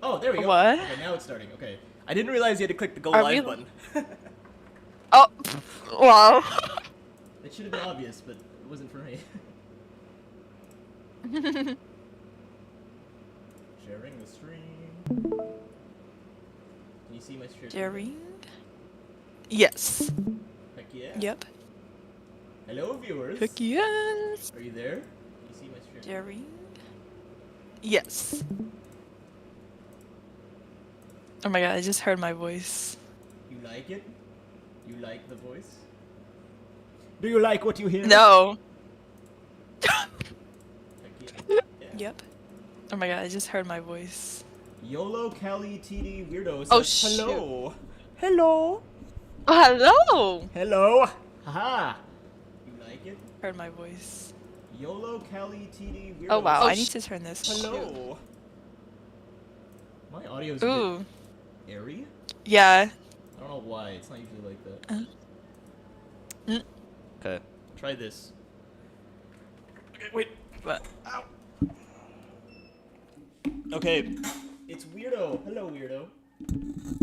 Oh, there we go. What? Okay, now it's starting. Okay. I didn't realize you had to click the go Are live we- button. Oh, wow. It should have been obvious, but it wasn't for me. Sharing the stream. Can you see my stream? Sharing? Yes. Heck yeah. Yep. Hello, viewers. Heck yes. Are you there? Can you see my stream? Sharing? Yes. Oh my god, I just heard my voice. You like it? You like the voice? Do you like what you hear? No. Heck yeah. Yep. Oh my god, I just heard my voice. YOLO Cali TD Weirdo says Oh, shoot. hello. Hello. Oh, hello! Hello. Haha. You like it? Heard my voice. YOLO Cali TD Weirdo. Oh wow, says I need to turn this. hello. My audio's Shoot. a Ooh. bit airy. Yeah. I don't know why. It's not usually like that. Mm. Okay. Try this. Okay, wait. What? Ow. Okay. It's Weirdo. Hello, Weirdo.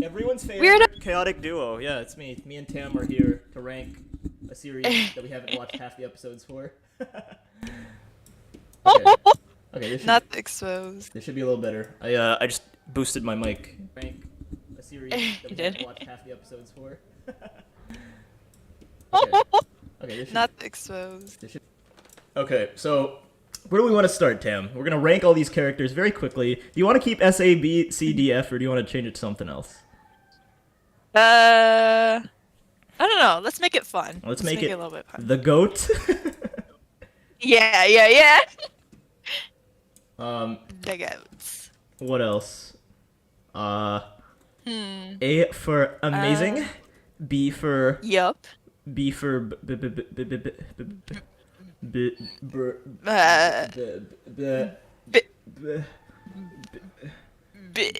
Everyone's favorite chaotic duo. Yeah, it's me. Me and Tam are here to rank a series that we haven't watched half the episodes for. Okay. Okay, this should, Not exposed. this should be a little better. I just boosted my mic. Rank a series that You we did? haven't watched half the episodes for. Okay. Okay, this should, Not exposed. this should... Okay, so where do we want to start, Tam? We're gonna rank all these characters very quickly. Do you want to keep S, A, B, C, D, F, or do you want to change it to something else? I don't know. Let's make it fun. Let's make it a little bit fun. the GOAT. Yeah. The goats. What else? A for amazing. B for Yup. B for b b b b b b b b b b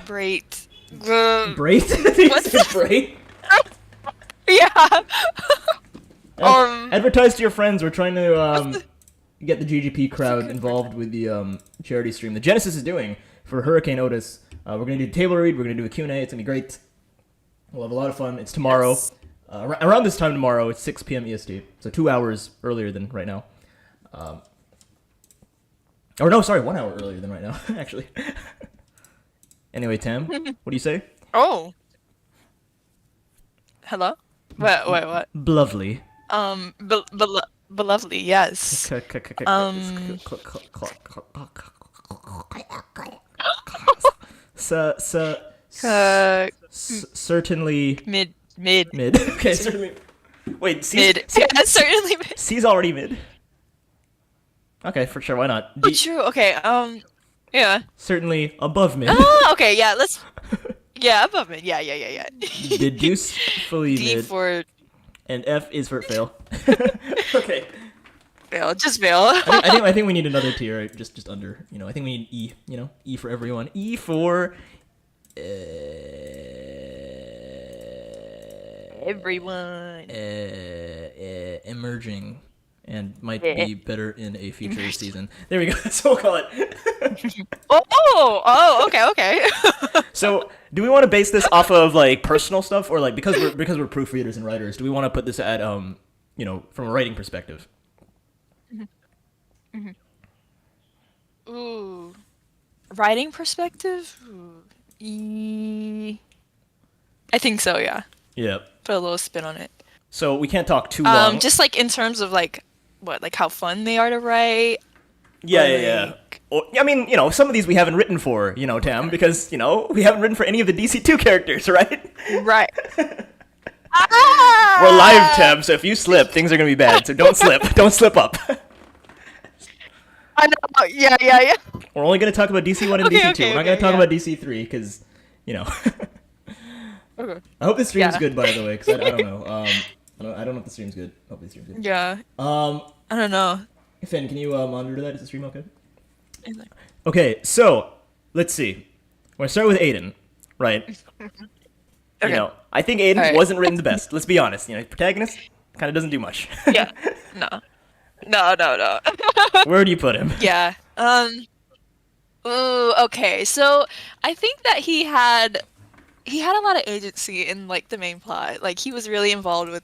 Great. Braid? What's What's braid? Yeah. Advertise to your friends. We're trying to get the GGP crowd involved with the charity stream that Genesis is doing for Hurricane Otis. We're gonna do a table read. We're gonna do a Q&A. It's gonna be great. We'll have a lot of fun. It's tomorrow. Yes. Around this time tomorrow. It's 6 p.m. EST. So 2 hours earlier than right now. Or no, sorry, 1 hour earlier than right now, actually. Anyway, Tam, what do you say? Oh. Hello? What? Lovely. Lovely, yes. Certainly Mid. mid. Okay, certainly. Wait, Mid. Yeah, certainly mid. C's already mid. Okay, for sure. Why not? Oh, true. Okay. Yeah. Certainly above mid. Oh, okay. Yeah. Let's. Yeah, above mid. Yeah. Deduce fully D mid. for And F is for fail. Okay. fail. Just fail. I think we need another tier, just under. You know, I think we need E. You know, E for everyone. E for Everyone. emerging, and might be better in a future season. There we go. That's what we'll call it. Oh. Okay. So, do we want to base this off of like personal stuff, or like because we're proofreaders and writers? Do we want to put this at you know, from a writing perspective? Ooh. Writing perspective? Ooh. I think so, yeah. Yeah. Put a little spin on it. So we can't talk too long. Just like in terms of like what, like how fun they are to write. Yeah. Or, I mean, you know, some of these we haven't written for, you know, Tam, because, you know, we haven't written for any of the DC2 characters, right? Right. We're live, Tam, so if you slip, things are gonna be bad. So don't slip. Don't slip up. I know. Yeah. We're only gonna talk about DC1 and Okay, DC2. okay, We're not gonna okay, talk yeah. about DC3, because, you know. Okay. I hope this stream's Yeah. good, by the way, because I don't know. I don't know if the stream's good. Hopefully the stream's good. Yeah. I don't know. Finn, can you monitor that? Is the stream okay? Okay, so let's see. We're gonna start with Aiden, right? Okay. You know, I think Aiden Alright. wasn't written the best. Let's be honest. You know, protagonist kind of doesn't do much. Yeah. No. Where do you put him? Yeah. Ooh, okay. So I think that he had a lot of agency in like the main plot. Like he was really involved with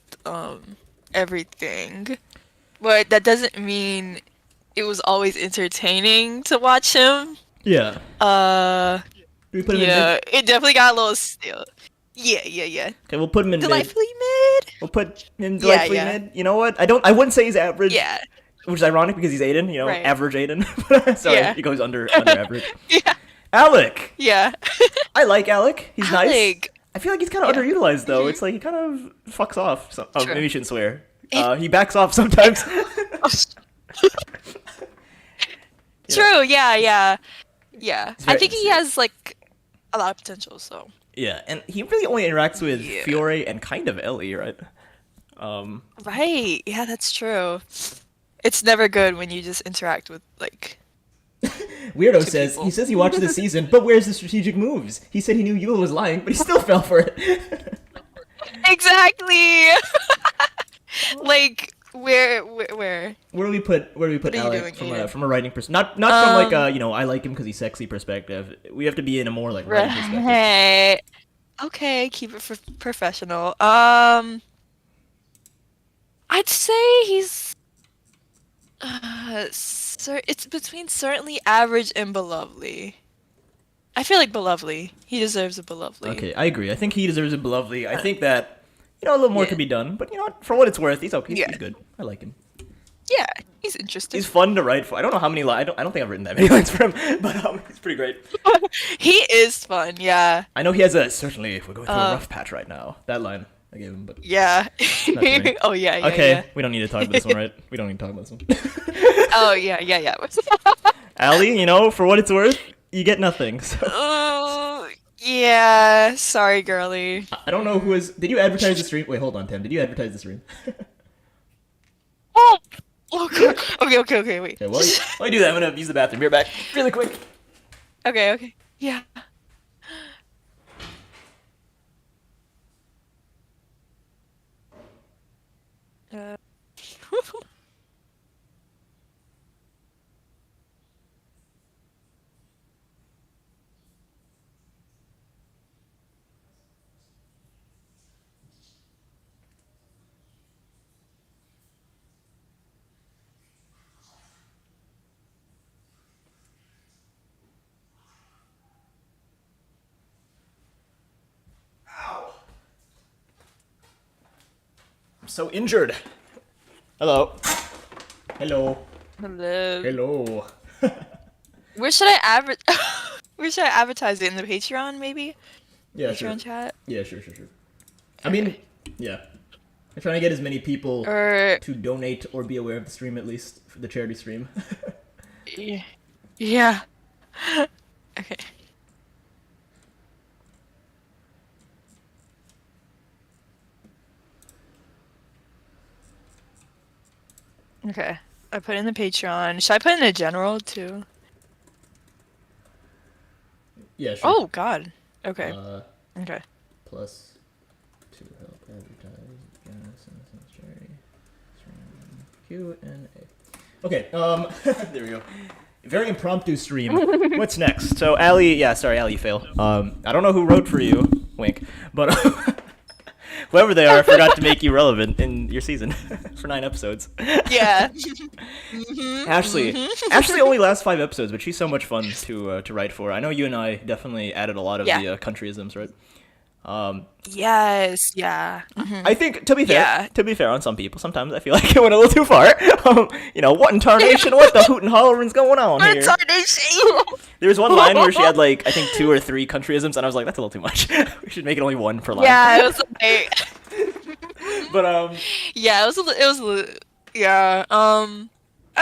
everything. But that doesn't mean it was always entertaining to watch him. Yeah. Uh Do we put him in mid? yeah, it definitely got a little stale. Yeah, yeah, yeah. Okay, we'll put him in mid. Delightfully mid? We'll put him Yeah, delightfully yeah. mid. You know what? I wouldn't say he's average, Yeah. which is ironic because he's Aiden. You know, Right. average Aiden. Sorry, Yeah. he goes under average. Yeah. Alec. Yeah. I like Alec. He's nice. Alec. I feel like he's kind of Yeah. underutilized though. Mhm. It's like he kind of fucks off. Oh, True. maybe you shouldn't swear. It- He backs off sometimes. Yeah. True, yeah, yeah. Yeah. It's I very- think he has like a lot of potential, so. Yeah, and he really only interacts with Yeah. Fiore and kind of Ellie, right? Um, Right. Yeah, that's true. It's never good when you just interact with like Weirdo Two says people. he says he watched the season, but where's the strategic moves? He said he knew Yule was lying, but he still fell for it. Exactly. Like where? Where do we put What are you Alec doing, from Aiden? from a writing perspective? Not from like Um, I like him because he's sexy perspective. We have to be in a more like writing perspective. Right. Okay, keep it professional. I'd say he's it's between certainly average and belovely. I feel like belovely. He deserves a belovely. Okay, I agree. I think he deserves a lovely. I think that a little more Yeah. could be done, but what, for what it's worth, he's okay. Yeah. He's good. I like him. Yeah, he's interesting. He's fun to write for. I don't know how many lines. I don't think I've written that many lines for him, but he's pretty great. He is fun, yeah. I know he has a certainly. If we're going through a Uh, rough patch right now, that line I gave him, but Yeah. Not today. Oh yeah, yeah, okay, yeah. we don't need to talk about this one, right? We don't need to talk about this one. Oh yeah, yeah, yeah. Allie, for what it's worth, you get nothing. So. Oh yeah. Sorry, girly. I don't know who is. Did you advertise the stream? Wait, hold on, Tim. Did you advertise the stream? Oh. Okay. Okay. Wait. Okay, while you do that, I'm gonna use the bathroom. Be right back, really quick. Okay. Okay. Yeah. Uh, I'm so injured. Hello. Hello. Hello. Hello. Where should I adver- Where should I advertise it in the Patreon? Maybe Yeah, sure. Patreon chat. Yeah, sure. I mean, yeah. I'm trying to get as many people Or to donate or be aware of the stream at least for the charity stream. yeah. Okay. Okay. I put in the Patreon. Should I put in the general too? Yeah, sure. Oh God. Okay. Okay. Plus to help advertise charity stream Q&A. Okay. There we go. Very impromptu stream. What's next? So Allie, Allie, you fail. I don't know who wrote for you, wink, but whoever they are forgot to make you relevant in your season for 9 episodes. Yeah. Ashley only lasts 5 episodes, but she's so much fun to write for. I know you and I definitely added a lot of Yeah. the countryisms, right? Yes. Yeah. I think to be fair, Yeah. on some people, sometimes I feel like it went a little too far. What in tarnation? What the hoot and hollering's going on here? There was one line where she had like I think 2 or 3 countryisms, and I was like, that's a little too much. We should make it only 1 per line. Yeah. It was like. But Yeah. It was. It was. Yeah. I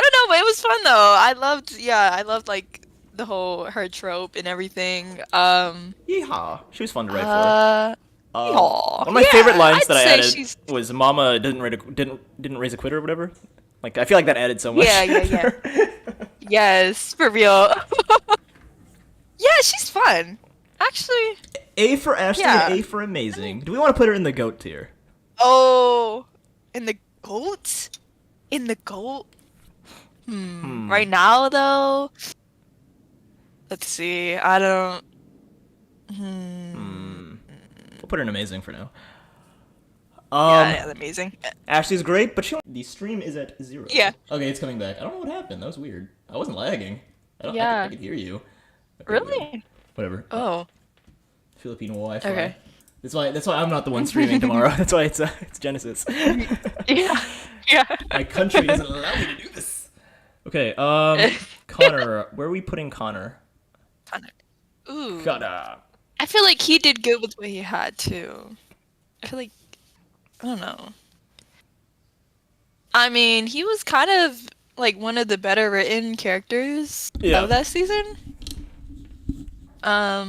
don't know, but it was fun though. I loved. Yeah. I loved like the whole her trope and everything. yeehaw, she was fun to write for. Aw, One of my yeah, favorite lines I'd that I say added she's- was "Mama didn't raise a quitter" or whatever. Like I feel like that added so much. Yeah. Yes, for real. Yeah, she's fun. Actually. A for Ashley Yeah. and A for amazing. Do we want to put her in the goat tier? Oh, in the goat? In the goat? Right now, though, Let's see. I don't. We'll put her in amazing for now. Yeah, amazing. Ashley's great, but the stream is at 0. Yeah. Okay, it's coming back. I don't know what happened. That was weird. I wasn't lagging. Yeah. I could hear you. Okay, Really? good. Whatever. Oh. Filipino Wi-Fi. Okay. That's why I'm not the one streaming tomorrow. That's why it's Genesis. Yeah. Yeah. My country doesn't allow me to do this. Okay, Connor. Where are we putting Connor? Connor. Ooh. Connor. I feel like he did good with what he had too. I feel like I don't know. I mean, he was kind of like one of the better written characters of that season. I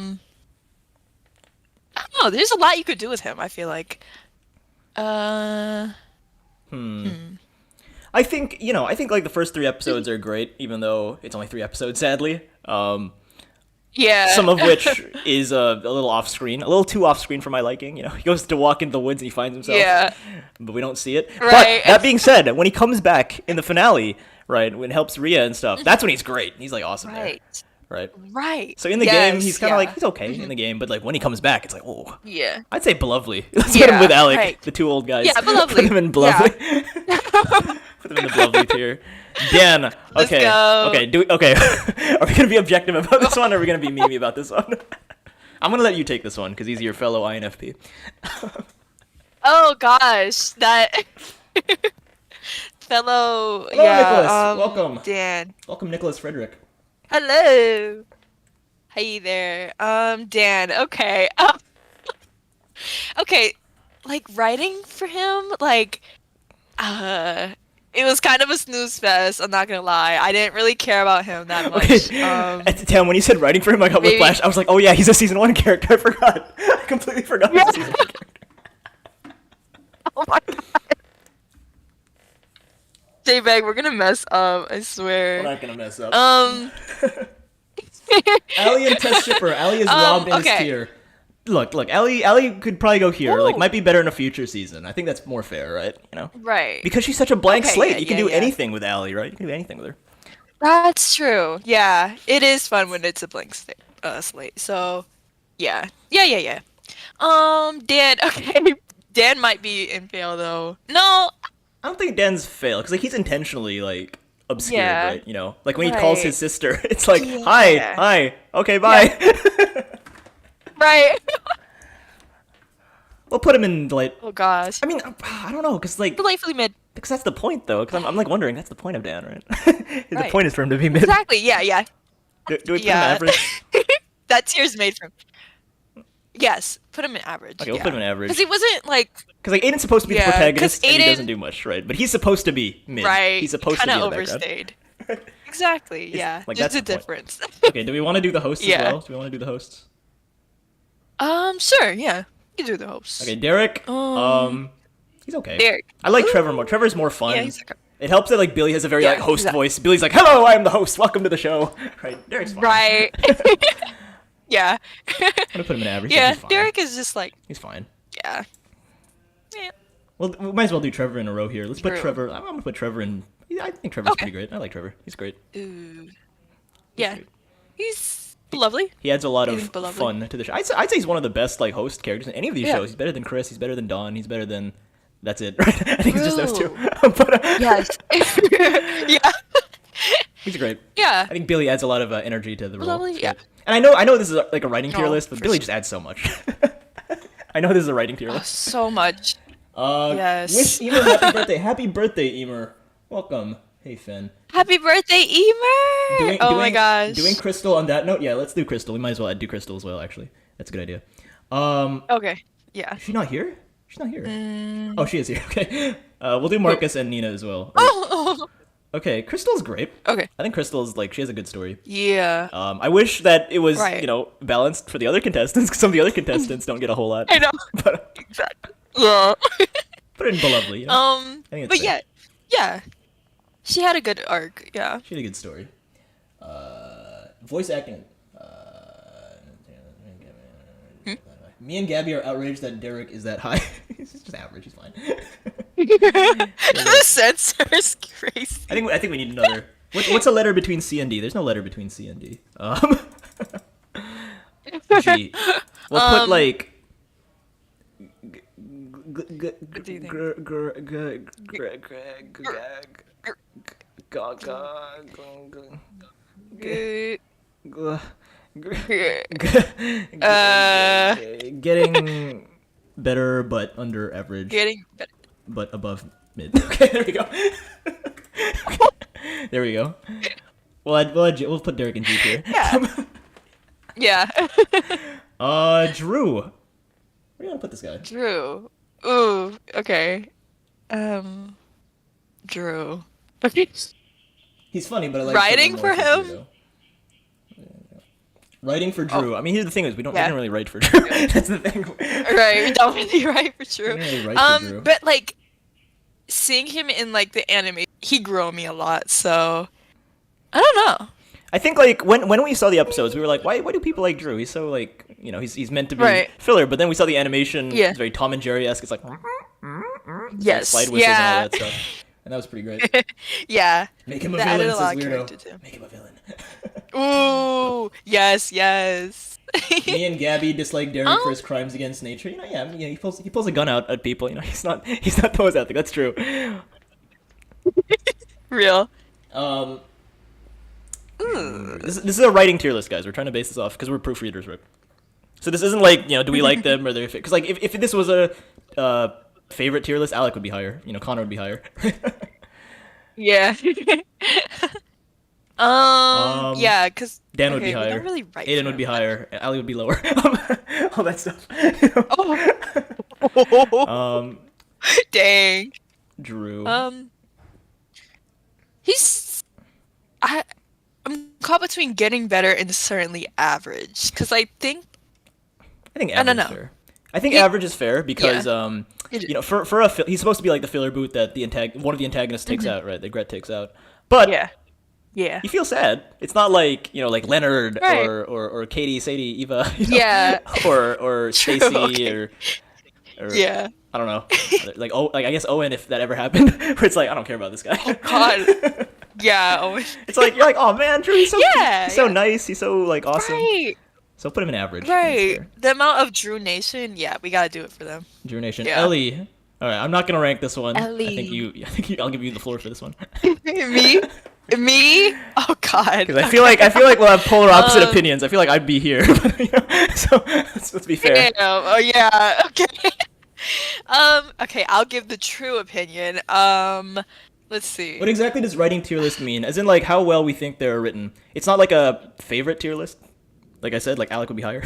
don't know. There's a lot you could do with him. I feel like. I think like the first 3 episodes are great, even though it's only 3 episodes, sadly. Yeah. Some of which is a little off screen, a little too off screen for my liking. He goes to walk into the woods and he finds himself. Yeah. But we don't see it. Right. But that being said, when he comes back in the finale, right, when it helps Rhea and stuff, that's when he's great. He's like awesome there. Right. Right. So in the game, he's kind of like, he's okay in the game, but like when he comes back, it's like, oh. Yeah. I'd say Belovely. Let's put him with Alec, the 2 old guys. Yeah, Belovely. Put him in Belovely. Put them in the Belovely tier. Dan, okay. Go. Okay, okay. Are we gonna be objective about this one, or are we gonna be memey about this one? I'm gonna let you take this one because he's your fellow INFP. Oh gosh, that fellow. Hello, yeah. Nicholas. Welcome. Dan. Welcome, Nicholas Frederick. Hello. Hey there. Dan. Okay. Okay. Like writing for him, like, it was kind of a snooze fest. I'm not gonna lie. I didn't really care about him that much. Okay. At the time when you said writing for him, I got whiplash. I was like, oh yeah, he's a season 1 character. I forgot. I completely forgot he's a season 1 character. Oh my god. Jpeg, we're gonna mess up. I swear. We're not gonna mess up. Allie and Test Shipper. Allie is robbed in his tier. Look, Allie could probably go here. Like, might be better in a future season. I think that's more fair, right? Right. Because she's such a blank slate. You can do anything with Allie, right? You can do anything with her. That's true. Yeah, it is fun when it's a blank slate. So, yeah. Dan. Okay. Dan might be in fail though. No. I don't think Dan's fail because like he's intentionally like obscured, right? Like when he calls his sister, it's like, hi, okay, bye. Yeah. Right. We'll put him in like. Oh gosh. I mean, I don't know, cause like. Delightfully mid. Because that's the point, though. Because I'm like wondering, that's the point of Dan, right? The point is for him to be mid. Exactly. Yeah. Do we put him average? That tier's made from. Yes, put him in average. Okay, we'll put him in average. Because he wasn't like. Because like Aiden's supposed to be the protagonist, Aiden, and he doesn't do much, right? But he's supposed to be mid. Right. He's supposed to be in the background. overstayed. Exactly. Yeah. Like, Just that's the the point. difference. Okay. Do we want to do the hosts as well? Do we want to do the hosts? Sure. Yeah. You can do the hosts. Okay, Derek. He's okay. Derek. I like Trevor more. Trevor's more fun. Yeah, he's okay. It helps that like Billy has a very like host voice. Billy's like, "Hello, I am the host. Welcome to the show." Right. Derek's fine. Right. Yeah. I'm gonna put him in average. Yeah. Derek is just like. He's fine. Yeah. Yeah. Well, we might as well do Trevor in a row here. Let's put True. Trevor. I'm gonna put Trevor in. I think Trevor's pretty great. I like Trevor. He's great. Ooh. Yeah. He's lovely. He adds a lot of Belovely. fun to the show. I'd say he's one of the best like host characters in any of these shows. He's better than Chris. He's better than Dawn. He's better than. That's it, right? I think it's just those two. But, Yes. Yeah. He's great. Yeah. I think Billy adds a lot of energy to the role. Lovely. Yeah. And I know this is like a writing tier list, but Billy just adds so much. I know this is a writing tier list. So much. Yes. Wish Emer happy birthday. Happy birthday, Emer. Welcome. Hey, Finn. Happy birthday, Emer! Oh my gosh. Doing Crystal on that note? Yeah, let's do Crystal. We might as well do Crystal as well, actually. That's a good idea. Okay. Yeah. Is she not here? She's not here. Oh, she is here. Okay. We'll do Marcus and Nina as well. Oh. Okay, Crystal's great. Okay. I think Crystal's like she has a good story. Yeah. I wish that it was balanced for the other contestants because some of the other contestants don't get a whole lot. I know. But Exactly. Yeah. put it in Belovely. I think it's fair. yeah. She had a good arc. Yeah. She had a good story. Voice acting. Me and Gabby are outraged that Derek is that high. He's just average. He's fine. The censor's crazy. I think we need another. What's a letter between C and D? There's no letter between C and D. G. We'll put like. What do you think? Getting better but under average. Getting better. But above mid. Okay, there we go. There we go. We'll put Derek and G here. Yeah. Drew. Where are you gonna put this guy? Drew. Ooh, okay. Drew. Okay. He's funny, but I like Writing for him? Drew, writing for Drew. I mean, here's the thing: is we didn't really write for Drew. That's the thing. Right, we don't really write for Drew. We don't really write for Drew. But like seeing him in like the anime, he grew on me a lot. So I don't know. I think like when we saw the episodes, we were like, why do people like Drew? He's so like he's meant to be filler. But then we saw the animation. Yeah. It's very Tom and Jerry-esque. It's like yes, slide whistles and all that stuff. And that was pretty great. Yeah. Make him a villain, says Weirdo. Make him a villain. Ooh, yes. Me and Gabby dislike Derek for his crimes against nature. He pulls a gun out at people. He's not Poe's ethic. That's true. Real. This is a writing tier list, guys. We're trying to base this off because we're proofreaders, right? So this isn't like do we like them or they're because like if this was a favorite tier list, Alec would be higher. Connor would be higher. Yeah. Yeah, because Dan would be higher. Really write Aiden would be higher. Ali would be lower. All that stuff. Dang. Drew. I'm caught between getting better and certainly average because I think average is fair. I think average is fair because for he's supposed to be like the filler boot that one of the antagonists takes out, right? That Gret takes out. But yeah. You feel sad. It's not like like Leonard or Katie, Sadie, Eva, or Stacy or yeah. I don't know. Like I guess Owen, if that ever happened, where it's like I don't care about this guy. Oh God. Yeah, Owen. It's like you're like, oh man, Drew, he's so nice. He's so like awesome. Right. So put him in average. Right. The amount of Drew Nation, we gotta do it for them. Drew Nation. Yeah. Ellie. All right, I'm not gonna rank this one. Ellie. I think I'll give you the floor for this one. Me? Oh God. Because I feel like we'll have polar opposite opinions. I feel like I'd be here, so let's be fair. Oh yeah. Okay. Okay, I'll give the true opinion. Let's see. What exactly does writing tier list mean? As in, like, how well we think they're written. It's not like a favorite tier list. Like I said, like Alec would be higher.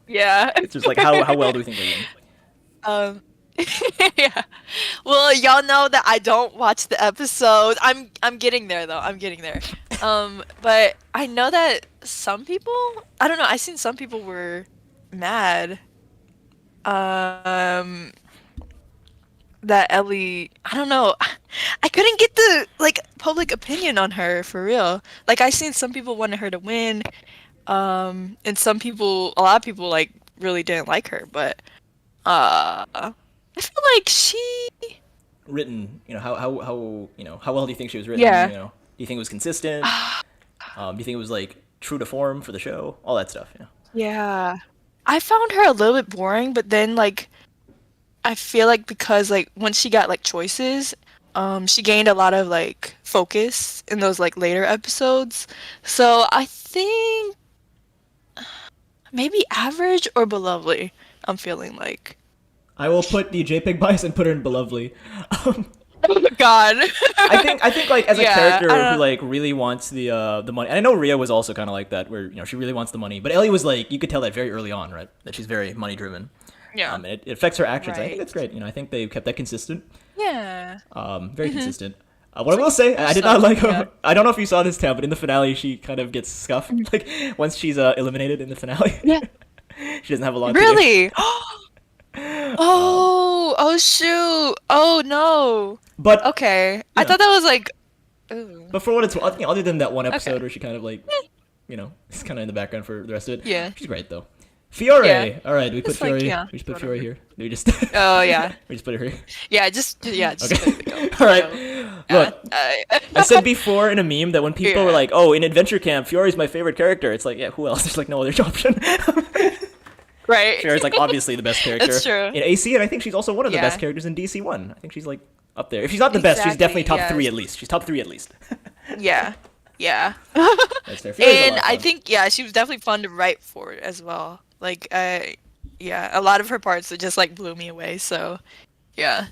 Yeah. It's just like how well do we think they're written? Yeah. Well, y'all know that I don't watch the episode. I'm getting there though. I'm getting there. But I know that some people, I don't know, I seen some people were mad. That Ellie, I don't know. I couldn't get the public opinion on her for real. Like I seen some people wanted her to win. And a lot of people really didn't like her, but I feel like she written, how well do you think she was written? Yeah. Do you think it was consistent? Do you think it was true to form for the show? All that stuff, Yeah. I found her a little bit boring, but then I feel like because once she got choices, she gained a lot of focus in those later episodes. So I think maybe average or belovely. I'm feeling like. I will put the Jpeg bias and put her in belovely. Oh my God. I think as a character who really wants the money. And I know Rhea was also kind of like that, where she really wants the money. But Ellie was you could tell that very early on, right? That she's very money driven. Yeah. It affects her actions. Right. I think that's great. I think they kept that consistent. Yeah. Very consistent. What I will say, I did not like her. I don't know if you saw this, Tam, but in the finale, she kind of gets scuffed. Once she's eliminated in the finale. Yeah. She doesn't have a lot to do. Really? Oh shoot! Oh no! But okay, I thought that was ooh. But for what it's worth, other than that one episode where she kind of is kind of in the background for the rest of it. Yeah. She's great though. Fiore. Yeah. All right, do we put It's like, Fiore? yeah, We just put whatever. Fiore here. Do we just? Oh yeah. we just put her here. Yeah, just Okay. go. All right. Yeah. Look, I said before in a meme that when people were Yeah. like, "Oh, in Adventure Camp, Fiore's my favorite character," it's like, yeah, who else? There's like no other option. Right. Fiore's like obviously the best character That's true. in AC, and I think she's also one of the Yeah. best characters in DC One. I think she's like up there. If she's not the best, she's definitely Exactly, top three yes. at least. She's top three at least. Yeah. Yeah. That's fair. Fiore's a lot And of I fun. think yeah, she was definitely fun to write for as well. Like yeah, a lot of her parts that just like blew me away. So yeah,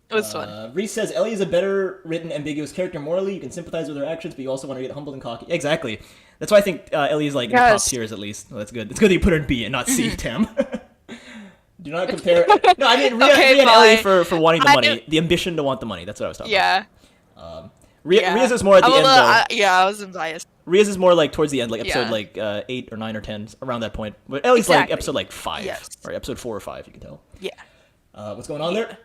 it was fun. Reese says Ellie is a better written, ambiguous character morally. You can sympathize with her actions, but you also want to get humbled and cocky. Exactly. That's why I think Ellie is like in the top Yes. tiers at least. Well, that's good. It's good that you put her in B and not C, Tam. Do not compare. No, I mean Rhea, Okay, Rhea and Ellie fine. for wanting the I money, knew- the ambition to want the money. That's what I was talking Yeah. about. Rhea, Yeah. Rhea's is more at the I'm a end little- though. yeah, I was biased. Rhea's is more like towards the end, like episode Yeah. like 8 or 9 or 10, around that point. But Ellie's like Exactly. episode like 5, Yes. or episode 4 or 5. You can tell. Yeah. What's going on there?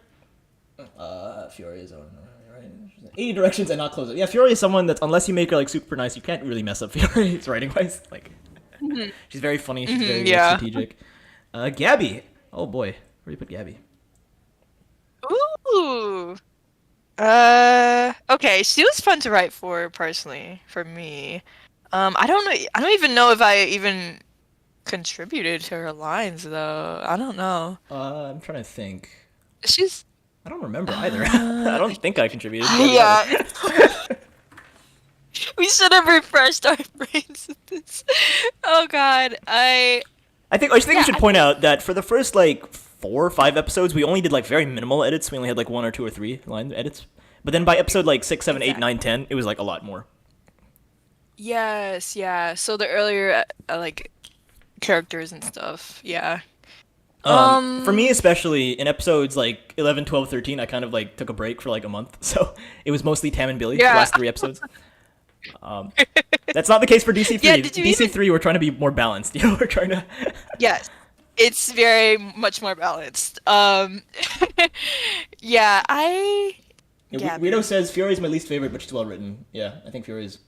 Fury is on. Right. 80 directions and not close it. Yeah, Fury is someone that's unless you make her like super nice, you can't really mess up Fury's writing wise. Like, she's very funny. She's very yeah. strategic. Gabby. Oh boy, where do you put Gabby? Ooh. Okay, she was fun to write for personally, for me. I don't know. I don't even know if I even contributed to her lines though. I don't know. I'm trying to think. She's I don't remember either. I don't think I contributed. To Gabby yeah. either. We should have refreshed our brains with this. Oh God, I think we Yeah, should I point out that for the first like 4 or 5 episodes, we only did like very minimal edits. We only had like 1 or 2 or 3 line edits. But then by episode like 6, 7, 8, 9, 10, it was like a lot more. yes, yeah. So the earlier like characters and stuff, yeah. For me especially, in episodes like 11, 12, 13, I kind of like took a break for like a month. So it was mostly Tam and Billy, Yeah. the last 3 episodes. That's not the case for DC3. Yeah, did you DC3, we're trying to be more balanced. You know, we're trying to... Yes, it's very much more balanced. Yeah, Gabby. Guido says Fury's my least favorite, but she's well written. Yeah, I think Fury's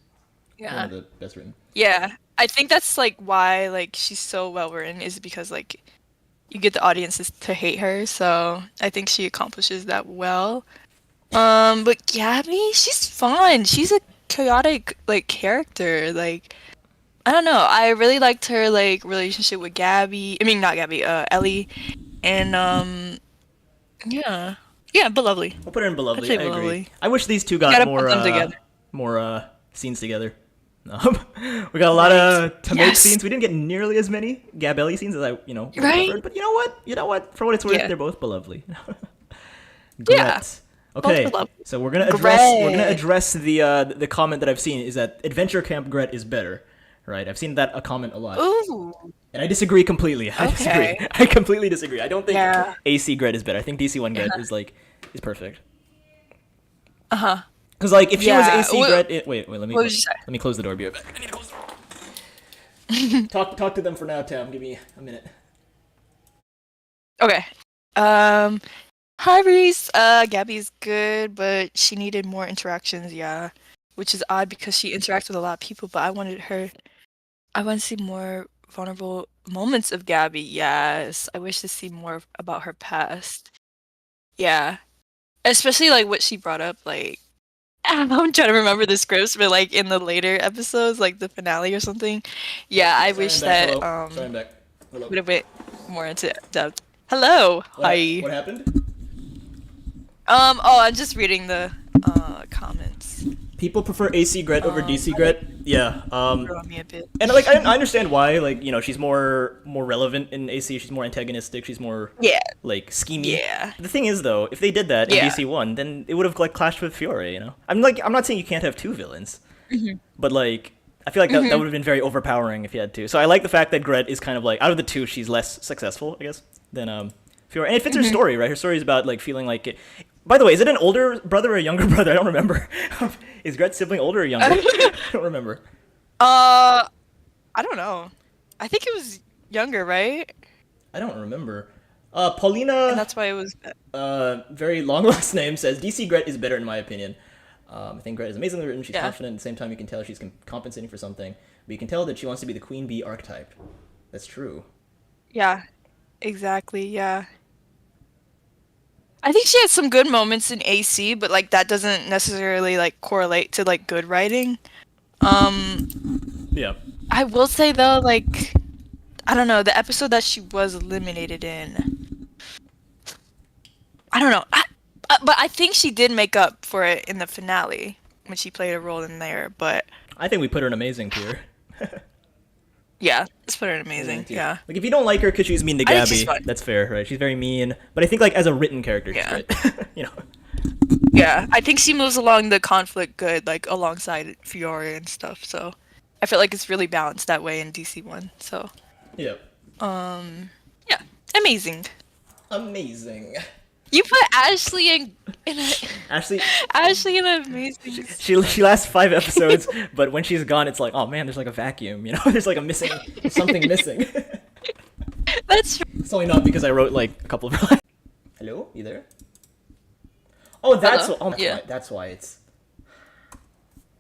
one Yeah, of the best written. yeah. I think that's like why like she's so well written is because like you get the audiences to hate her, so I think she accomplishes that well. But Gabby, she's fun. She's a chaotic like character. Like I don't know. I really liked her like relationship with Gabby. I mean, not Gabby. Ellie, and yeah, yeah, but lovely. We'll put her in Belovely. I'd say I agree. Belovely. I wish these two got Gotta more put them together. more scenes together. We got a lot of to make Yes. scenes. We didn't get nearly as many Gabelli scenes as I would've Right? preferred, but you know what? For what it's worth, Yeah. they're both Belovely. Yeah. Gret. Okay, Belovely. so we're gonna address Gret. the comment that I've seen is that Adventure Camp Gret is better. Right, I've seen that a comment a lot. Ooh. And I disagree completely. I disagree. Okay. I completely disagree. I don't think Yeah. AC Gret is better. I think DC1 Gret is perfect. Uh-huh. Because like if she was Yeah, AC well- Gret, wait, let me what did you say? let me close the door. Be right back. I need to close the door. Talk to them for now, Tam. Give me a minute. Okay. Hi Reese. Gabby's good, but she needed more interactions, yeah. Which is odd because she interacts with a lot of people, but I want to see more vulnerable moments of Gabby, yes. I wish to see more about her past. Yeah. Especially like what she brought up, like I'm trying to remember the scripts, but like in the later episodes, like the finale or something. Yeah, I Sorry, wish I'm back. that Hello. Sorry, I'm back. Hello. would have went more into depth. Hello. Hi. What happened? Oh, I'm just reading the comments. People prefer AC Gret over DC Gret. Yeah. Throw me a bit. And like I understand why. Like she's more relevant in AC. She's more antagonistic. She's more Yeah. like schemey. Yeah. The thing is though, if they did that in Yeah. DC1, then it would have like clashed with Fiore. I'm not saying you can't have 2 villains, but like I feel like that would have been very overpowering if you had to. So I like the fact that Gret is kind of like out of the 2, she's less successful, I guess, than Fiore. And it fits her story, right? Her story is about like feeling like it. By the way, is it an older brother or a younger brother? I don't remember. Is Gret's sibling older or younger? I don't remember. I don't know. I think it was younger, right? I don't remember. Paulina, And that's why it was. very long last name, says DC Gret is better in my opinion. I think Gret is amazingly written. She's Yeah. confident. At the same time, you can tell she's compensating for something. But you can tell that she wants to be the Queen Bee archetype. That's true. Yeah, exactly. Yeah. I think she has some good moments in AC, but like that doesn't necessarily like correlate to like good writing. Um, Yeah. I will say though, like I don't know, the episode that she was eliminated in. I don't know. But I think she did make up for it in the finale when she played a role in there. But I think we put her in amazing tier. yeah, it's pretty Amazing amazing. tier. Yeah, Like if you don't like her because she's mean to I think she's Gabby, fun. that's fair, right? She's very mean, but I think like as a written character, she's Yeah, great. you know. yeah. I think she moves along the conflict good, like alongside Fiore and stuff. So I feel like it's really balanced that way in DC one. So Yeah. yeah, amazing. Amazing. You put Ashley in a Ashley, Ashley in an amazing she lasts 5 episodes, but when she's gone, it's like, oh man, there's like a vacuum. You know, there's like a missing something missing. That's It's only not because I wrote like a couple of. Hello, you there? Oh, that's Hello? oh, that's Yeah. why. That's why it's.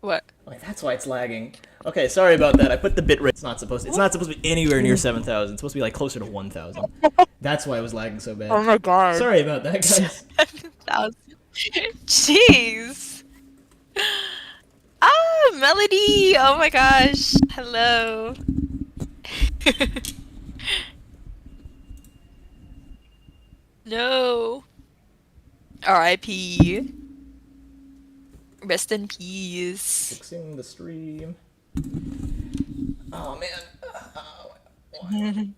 what? Wait, that's why it's lagging. Okay, sorry about that. I put the bit rate. It's not supposed. It's not supposed to be anywhere near 7,000. It's supposed to be like closer to 1,000. That's why it was lagging so bad. Oh my god. Sorry about that, guys. 7,000. Jeez. Ah, Melody. Oh my gosh. Hello. No. R.I.P. Rest in peace. Fixing the stream. Oh man. Why?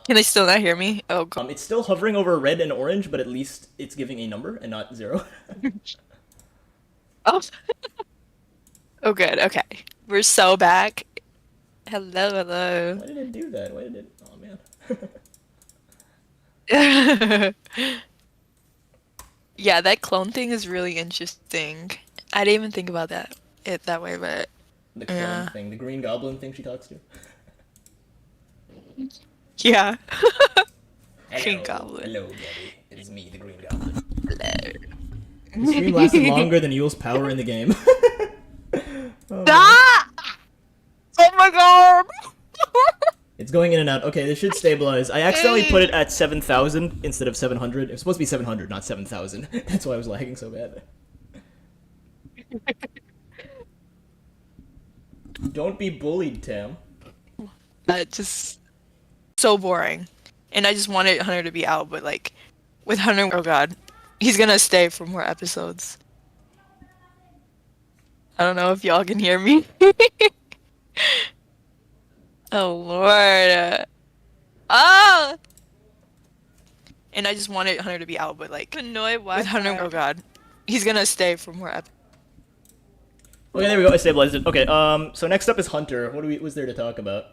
Can they still not hear me? Oh god. It's still hovering over red and orange, but at least it's giving a number and not 0. Oh. Oh good. Okay. We're so back. Hello, hello. Why did it do that? Why did it? Oh man. Yeah, that clone thing is really interesting. I didn't even think about it that way, but The clone yeah. thing, the Green Goblin thing she talks to. Yeah. Hello. Green Goblin. Hello, Gabby. It is me, the Green Goblin. Hello. The stream lasted longer than Yule's power in the game. Ah! Oh my god! It's going in and out. Okay, this should stabilize. I accidentally put it at 7,000 instead of 700. It was supposed to be 700, not 7,000. That's why I was lagging so bad. Don't be bullied, Tam. Just so boring. And I just wanted Hunter to be out, but like with Hunter, oh god, he's gonna stay for more episodes. I don't know if y'all can hear me. Oh lord. Oh! And I just wanted Hunter to be out, but like annoyed with Hunter, oh god, he's gonna stay for more episodes. Okay, there we go. I stabilized it. Okay, so next up is Hunter. What was there to talk about?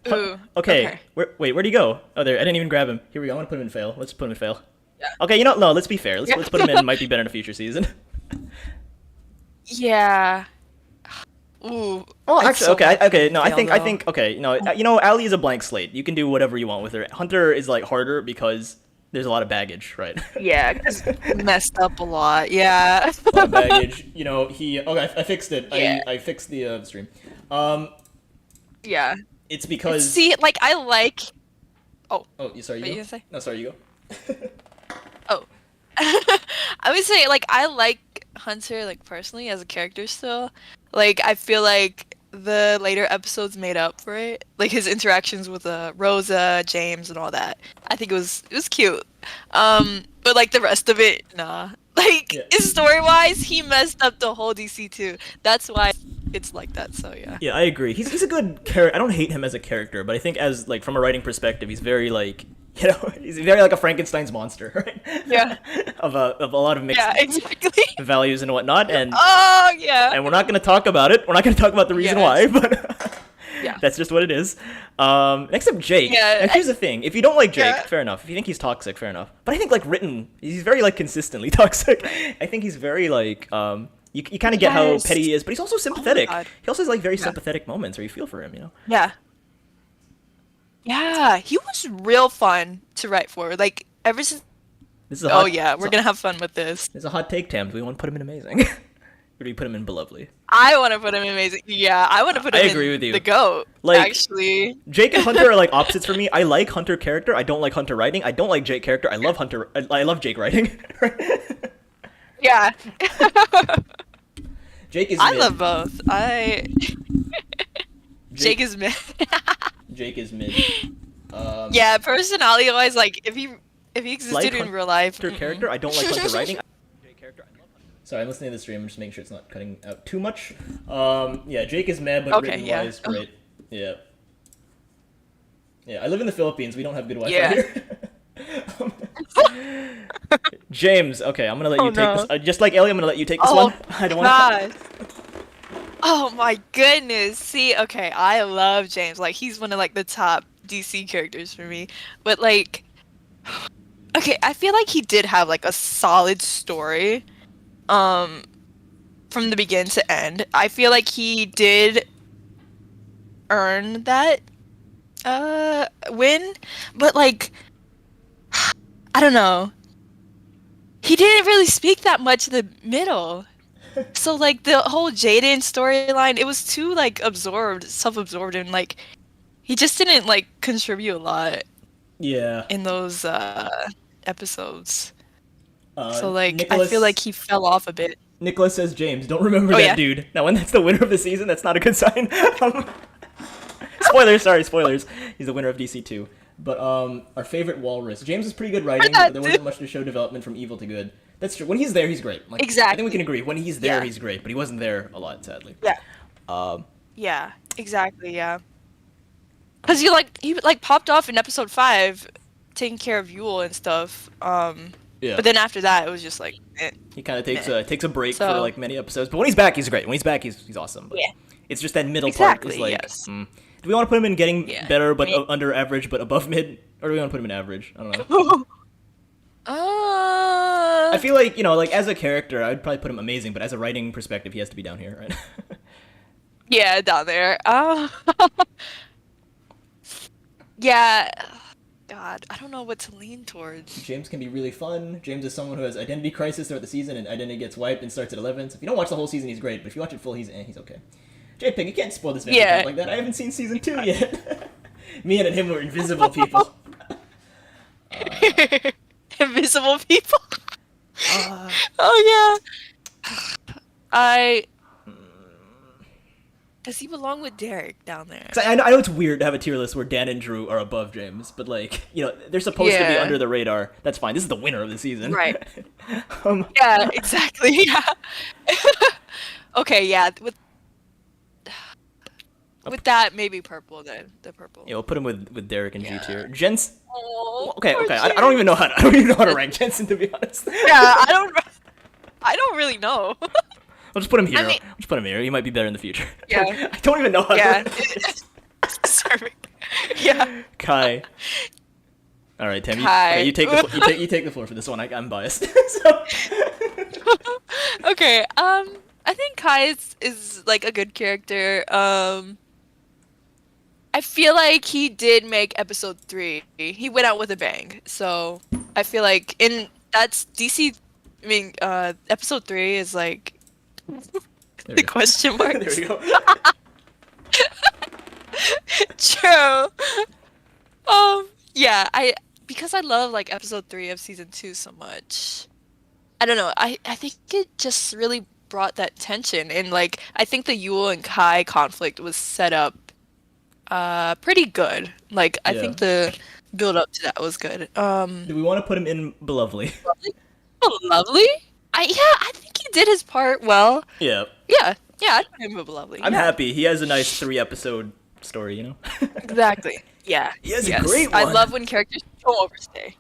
Ooh. Okay. Wait, where'd he go? Oh, there. I didn't even grab him. Here we go. I want to put him in fail. Let's put him in fail. Yeah. Okay, you know, no, let's be fair. Let's put him in. Might be better in a future season. Yeah. Ooh. Oh, I'd actually, so okay, okay, no, I fail, think, though. okay, no, Ali is a blank slate. You can do whatever you want with her. Hunter is like harder because there's a lot of baggage, right? Yeah, 'cause messed up a lot. Yeah. A lot of baggage. You know, okay, I fixed it. Yeah. I fixed the stream. Yeah. It's because. See, like I like. Oh, sorry. What You you go? gonna say? No, sorry. You go. Oh. I would say like I like Hunter like personally as a character still. Like I feel like the later episodes made up for it. Like his interactions with Rosa, James, and all that. I think it was cute. But like the rest of it, nah. Like Yeah. story wise, he messed up the whole DC too. That's why it's like that. So yeah. Yeah, I agree. He's a good character. I don't hate him as a character, but I think as like from a writing perspective, he's very like he's very like a Frankenstein's monster, right? Yeah. of a lot of mixed Yeah, exactly. values and whatnot, and Oh yeah. we're not going to talk about it. We're not going to talk about the reason why, Yes. but Yeah. that's just what it is. Next up, Jake. Yeah, Now, here's the thing: if you don't like Jake, Yeah. fair enough. If you think he's toxic, fair enough. But I think like written, he's very like consistently toxic. I think he's very like you kind of get how Yes. petty he is, but he's also sympathetic. God. He also has like very Yeah. sympathetic moments where you feel for him, you know. Yeah. Yeah, he was real fun to write for. Like ever since. This is a Oh hot, yeah, we're gonna have fun with this. There's a hot take, Tam. Do we want to put him in amazing, or do we put him in belovely? I want to put him in amazing. Yeah, I want to put I him agree in with you. the GOAT. Like, Actually, Jake and Hunter are like opposites for me. I like Hunter character. I don't like Hunter writing. I don't like Jake character. I love Hunter. I love Jake writing. yeah. Jake is I mid. love both. Jake is mid. Jake is mid. Yeah, personality wise, like if he Like existed in real life, Hunter character. I don't like Hunter writing. Jake character. I love Hunter. Sorry, I'm listening to the stream. I'm just making sure it's not cutting out too much. Yeah, Jake is mad, but Okay, written yeah. wise, great. Yeah. Yeah, I live in the Philippines. We don't have good Wi-Fi Yeah. here. James, okay, I'm gonna let you take no. this. Just like Ellie, I'm gonna let you take this Oh, one. I don't want God. Oh my goodness. See, okay, I love James. Like he's one of like the top DC characters for me. But like okay, I feel like he did have like a solid story from the begin to end. I feel like he did earn that win, but like I don't know. He didn't really speak that much in the middle. So like the whole Jaden storyline, it was too like self-absorbed, and like he just didn't like contribute a lot Yeah. in those episodes. So like I Nicholas, feel like he fell off a bit. Nicholas says James, don't remember Oh, that yeah? dude. Now when that's the winner of the season, that's not a good sign. Spoilers, sorry, spoilers. He's the winner of DC2. But our favorite walrus. James is pretty good writing, that but there wasn't much to show development from evil to good. That's true. When he's there, he's great. Like, I Exactly. think we can agree. When he's there, Yeah. he's great, but he wasn't there a lot, sadly. Yeah. Yeah, exactly, yeah. Cause he like popped off in episode 5, taking care of Yule and stuff. Yeah. But then after that, it was just like, He kind of takes a break for So- like many episodes, but when he's back, he's great. When he's back, he's awesome. But Yeah. it's just that middle part is Exactly, like, yes. do we want to put him in getting Yeah. better but Me- under average but above mid, or do we want to put him in average? I don't know. I feel like like as a character, I would probably put him amazing, but as a writing perspective, he has to be down here, right? yeah, down there. Yeah. God, I don't know what to lean towards. James can be really fun. James is someone who has identity crisis throughout the season, and identity gets wiped and starts at 11. So if you don't watch the whole season, he's great. But if you watch it full, he's okay. Jpeg, you can't spoil this video Yeah. like that. I haven't seen season 2 yet. Me and him were invisible people. Invisible people. Oh yeah. Does he belong with Derek down there? 'Cause I know it's weird to have a tier list where Dan and Drew are above James, but like they're supposed to be Yeah. under the radar. That's fine. This is the winner of the season. Right. um, Yeah, exactly. Yeah. Okay, yeah. With that, maybe purple then. The purple. we'll put him with Derek and Yeah. G tier. Jens. Oh, Okay. poor I don't even know how to. I don't even know how to rank Jensen, to be honest. Yeah, I don't really know. I'll just put him here. I mean- I'll just put him here. He might be better in the future. Yeah. I don't even know how Yeah. to. Serving. Yeah. Kai. All right, Tim. Kai. You take the you take the floor for this one. I'm biased. So. Okay. I think Kai is like a good character. I feel like he did make episode 3. He went out with a bang. So I feel like that's DC. I mean, episode 3 is like There we the go. question mark. There we go. True. Yeah, because I love like episode 3 of season 2 so much. I don't know. I think it just really brought that tension, and like I think the Yule and Kai conflict was set up pretty good. Like I Yeah. think the build up to that was good. Do we want to put him in Belovely? Lovely. I think he did his part well. Yeah. Yeah, I'd put him with Lovely. I'm yeah. happy. He has a nice 3-episode story. Exactly. Yeah. He has a yes. great I one. love when characters don't overstay.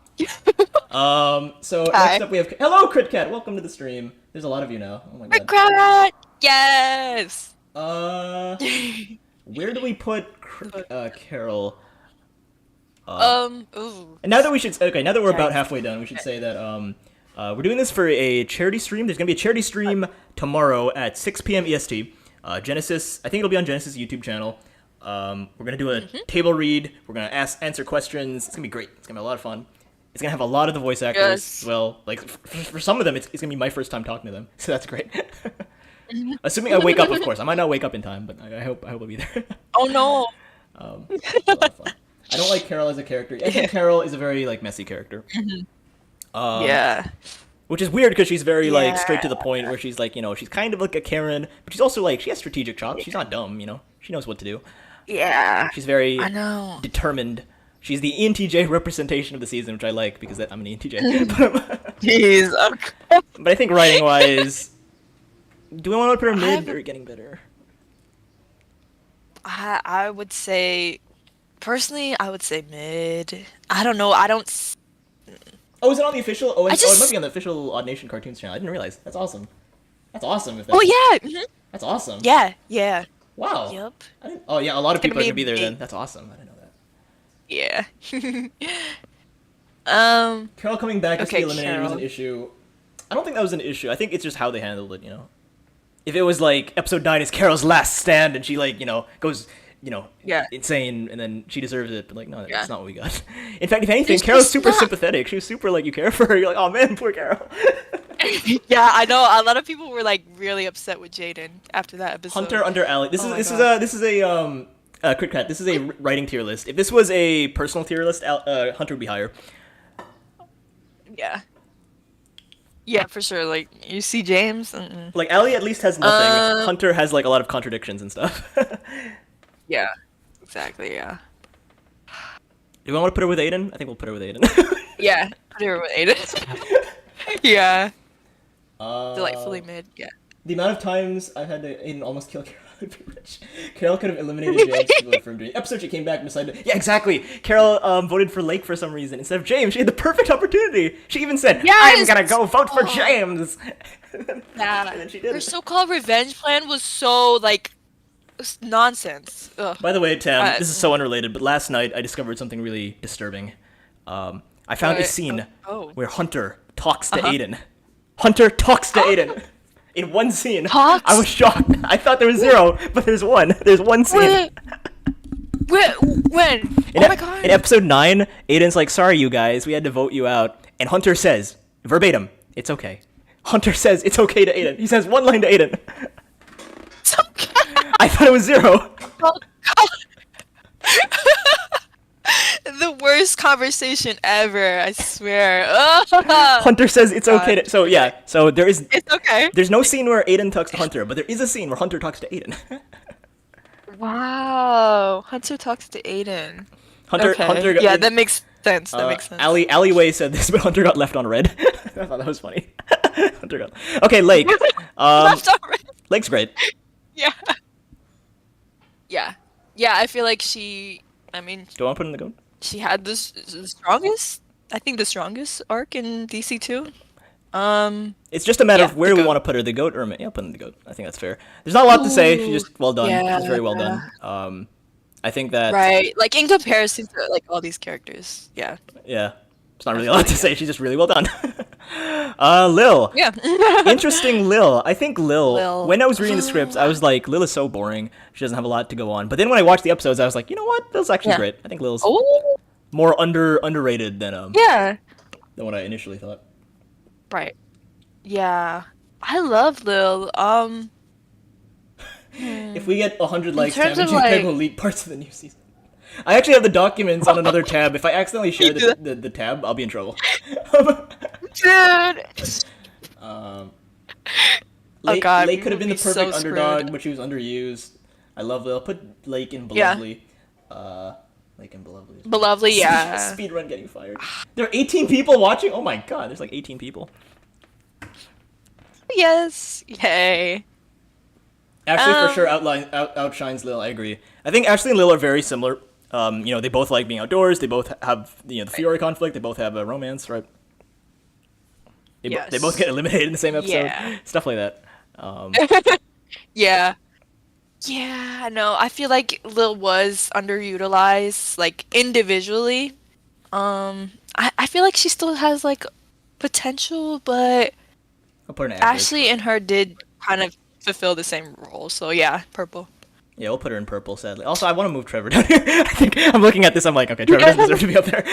So Hi. next up we have hello Crit Cat. Welcome to the stream. There's a lot of you now. Oh my god. Regret. Yes. Where do we put Carol? Ooh. And now that we're about Yikes. halfway done, we should say that we're doing this for a charity stream. There's gonna be a charity stream tomorrow at 6 p.m. EST. Genesis, I think it'll be on Genesis' YouTube channel. We're gonna do a table read. We're gonna answer questions. It's gonna be great. It's gonna be a lot of fun. It's gonna have a lot of the voice actors Yes. as well. Like for some of them, it's gonna be my first time talking to them, so that's great. Assuming I wake up, of course. I might not wake up in time, but I hope I'll be there. Oh no. It's a lot of fun. I don't like Carol as a character. I think Carol is a very like messy character. Yeah. Which is weird because she's very like straight to the Yeah. point, where she's like, she's kind of like a Karen, but she's also like she has strategic chops. She's not dumb, She knows what to do. Yeah. She's very I know. determined. She's the ENTJ representation of the season, which I like because I'm an ENTJ. Jeez. But I think writing wise, do we want to put her mid I've- or getting better? I would say, personally, I would say mid. I don't know. I don't. Oh, is it on the official? Oh, I it just- must be on the official Odd Nation Cartoons channel. I didn't realize. That's awesome. That's awesome. If that's, Oh yeah. Mhm. That's awesome. Yeah. Yeah. Wow. Yep. I didn't, oh yeah, a lot of Gonna people are be gonna be there big. then. That's awesome. I didn't know that. Yeah. Carol coming back as the Okay, eliminator was an Carol. issue. I don't think that was an issue. I think it's just how they handled it. If it was like episode 9 is Carol's last stand and she like goes Yeah. insane and then she deserves it, but like no, Yeah. that's not what we got. In fact, if anything, It's Carol's just super not- sympathetic. She was super like you care for her. You're like, oh man, poor Carol. Yeah, I know. A lot of people were like really upset with Jaden after that episode. Hunter under Allie. This Oh my is God. this is a Crit Cat. This is a writing tier list. If this was a personal tier list, Hunter would be higher. Yeah. Yeah, for sure. Like you see James. Mm-mm. Like Allie at least has nothing. Uh, Hunter has like a lot of contradictions and stuff. Yeah. Exactly. Yeah. Do we want to put her with Aiden? I think we'll put her with Aiden. Yeah. Put her with Aiden. Yeah. Uh, Delightfully mid. Yeah. The amount of times I've had to Aiden almost kill Carol would be rich. Carol could have eliminated James to vote for him. Episode she came back and decided. Yeah, exactly. Carol voted for Lake for some reason instead of James. She had the perfect opportunity. She even said, "I'm Yes! gonna go vote for Oh. James." Yeah. And then she did Her it. so-called revenge plan was so like nonsense. Ugh. By the way, Tam, Uh, this is so unrelated, but last night I discovered something really disturbing. I found a What? scene Oh. where Hunter talks to Aiden. Hunter talks to Aiden. In one scene. Talks? I was shocked. I thought there was 0, but there's 1. There's one scene. When? In, Oh my god. in episode 9, Aiden's like, sorry, you guys, we had to vote you out. And Hunter says, verbatim, it's okay. Hunter says it's okay to Aiden. He says one line to Aiden. It's okay. I thought it was 0. Oh, the worst conversation ever, I swear. Ugh. Hunter says it's okay to... So, yeah. So, It's okay. there's no scene where Aiden talks to Hunter, but there is a scene where Hunter talks to Aiden. Wow. Hunter talks to Aiden. Hunter... Okay. Hunter Yeah, that makes sense. That makes sense. Alleyway said this, but Hunter got left on red. I thought that was funny. Hunter got... Okay, Lake. Left already. Lake's great. Yeah. Yeah. Yeah, I feel like she, I mean, Do I want to put in the goat? she had the strongest, I think the strongest arc in DC too. It's just a matter Yeah, of where the we goat. want to put her, the goat or yeah, I'll put in the goat. I think that's fair. There's not a lot to say. She's just well done. Yeah. She's very well done. I think that Right. Like in comparison to like all these characters. Yeah. yeah, it's not really a lot to say. She's just really well done. Lil. Yeah. Interesting Lil. I think Lil. when I was reading the scripts, I was like, Lil is so boring. She doesn't have a lot to go on. But then when I watched the episodes, I was like, you know what? Lil's actually Yeah. great. I think Lil's Oh. more underrated than Yeah. than what I initially thought. Right. Yeah. I love Lil. If we get 100 likes, Tam terms and of, Jpeg like- will leak parts of the new season. I actually have the documents on another tab. If I accidentally share the tab, I'll be in trouble. Dude. Lake, God, Lake could have been the we'd be so perfect underdog, screwed. but she was underused. I love Lil. Put Lake in Yeah. Belovely. Lake in Belovely. Belovely, yeah. Speedrun getting fired. There are 18 people watching? Oh my god, there's like 18 people. Yes. Yay. Ashley for sure outshines Lil, I agree. I think Ashley and Lil are very similar. They both like being outdoors. They both have the Fiore conflict. They both have a romance, right? Yes. They both get eliminated in the same episode. Yeah. Stuff like that. Yeah. Yeah, no, I feel like Lil was underutilized, like individually. I feel like she still has like potential, but I'll put an asterisk. Ashley and her did kind of fulfill the same role. So yeah, purple. Yeah, we'll put her in purple, sadly. Also, I want to move Trevor down here. I think I'm looking at this, I'm like, okay, Trevor doesn't deserve to be up there.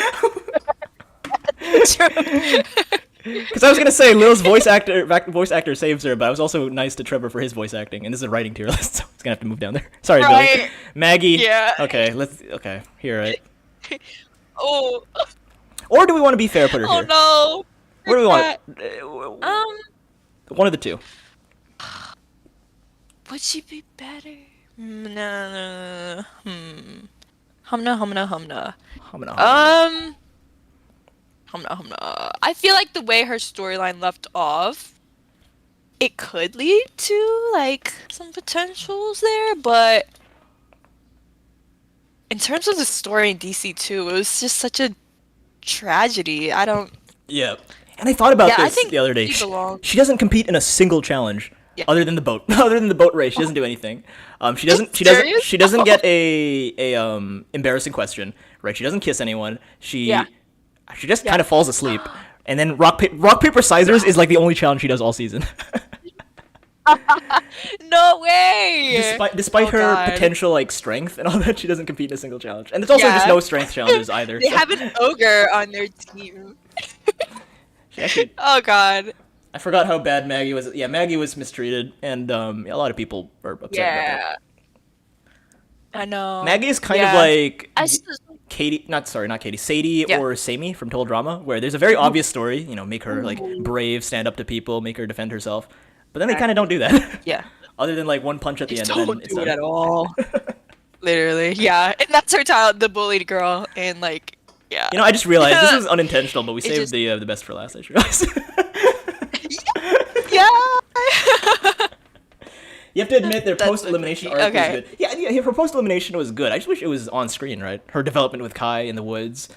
Because I was gonna say Lil's voice actor saves her, but I was also nice to Trevor for his voice acting, and this is a writing tier list, so he's gonna have to move down there. Sorry, Billy. Right. Maggie. Yeah. Okay, here, right? Oh. Or do we want to be fair, put her Oh here? no. Where do we want? Um. One of the two. Would she be better? No. Humna. Humana. Humna. I feel like the way her storyline left off, it could lead to like some potentials there, but in terms of the story in DC2, it was just such a tragedy. I don't. Yeah. And I thought about Yeah, I this think the other day. she belongs. She doesn't compete in a single challenge Yeah. other than the boat. Other than the boat race, she doesn't do anything. Serious? She doesn't get a embarrassing question, right? She doesn't kiss anyone. She just kind of falls asleep. And then rock paper scissors is like the only challenge she does all season. No way. Despite Oh, her God. potential like strength and all that, she doesn't compete in a single challenge. And there's also just no strength challenges either. They so- have an ogre on their team. She actually, Oh God. I forgot how bad Maggie was. Yeah, Maggie was mistreated, and a lot of people are upset about that. Yeah. I know. Maggie is kind of Yeah. like I s- Katie, not Katie, Sadie Yeah. or Sammy from Total Drama, where there's a very obvious story, make her like brave, stand up to people, make her defend herself, but then they kind of don't do that. Yeah. Other than like one punch at the end, and then Don't it's do it done. at all. Literally. Yeah. And that's her child, the bullied girl, and like, yeah. I just realized this was unintentional, but we saved just- the best for last. I just realized. Yeah. You have to admit their That's post elimination okay. arc Okay. was good. Yeah, her post elimination was good. I just wish it was on screen, right? Her development with Kai in the woods.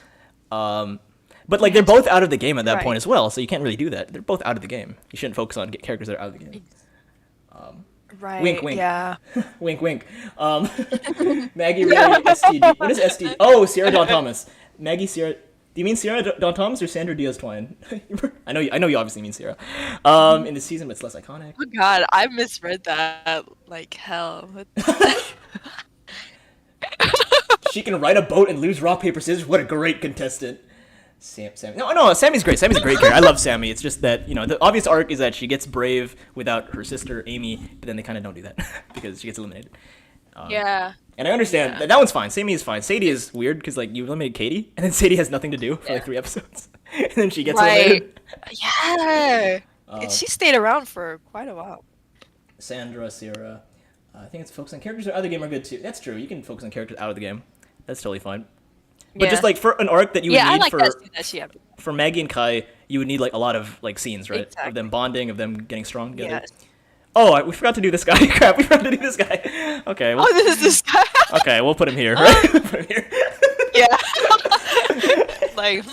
But like they're both out of the game at that Right. point as well, so you can't really do that. They're both out of the game. You shouldn't focus on characters that are out of the game. Right. Wink, wink. Yeah. Wink, wink. Maggie really STD. What is STD? Oh, Sierra Dawn Thomas. Maggie Sierra. Do you mean Sierra Dawn Thomas or Sandra Diaz Twine? I know you obviously mean Sierra. In the season, but it's less iconic. Oh God, I misread that like hell. She can ride a boat and lose rock paper scissors. What a great contestant. Sammy. No, Sammy's great. Sammy's a great character. I love Sammy. It's just that the obvious arc is that she gets brave without her sister Amy, but then they kind of don't do that because she gets eliminated. Yeah. And I understand that one's fine. Sammy is fine. Sadie is weird because like you eliminated Katie, and then Sadie has nothing to do for like 3 episodes, and then she gets eliminated. Yeah. And she stayed around for quite a while. Sandra, Sierra. I think it's focus on characters out of the game are good too. That's true. You can focus on characters out of the game. That's totally fine. But Yeah. just like for an arc that you would Yeah, I need like for that she had. for Maggie and Kai, you would need like a lot of like scenes, right? Of Exactly. them bonding, of them getting strong together. Yes. Oh, we forgot to do this guy. Crap, we forgot to do this guy. Okay, well, Oh, this is this guy. okay, we'll put him here. Right? Put him here. Yeah. Like.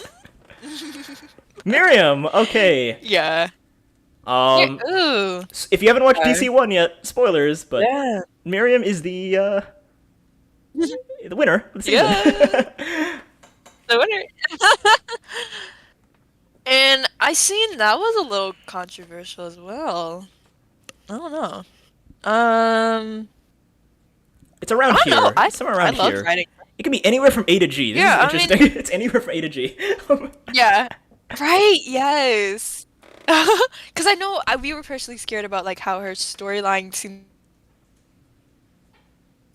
Miriam. Okay. Yeah. Ooh. If you haven't watched Okay. DC1 yet, spoilers, but Yeah. Miriam is the winner of the season. Yeah. The winner. And I seen that was a little controversial as well. I don't know. It's around I here. don't know. It's somewhere around I love here. writing. It can be anywhere from A to G. This Yeah, is I mean- interesting. It's anywhere from A to G. Yeah. Right. Yes. Because I know we were personally scared about like how her storyline seemed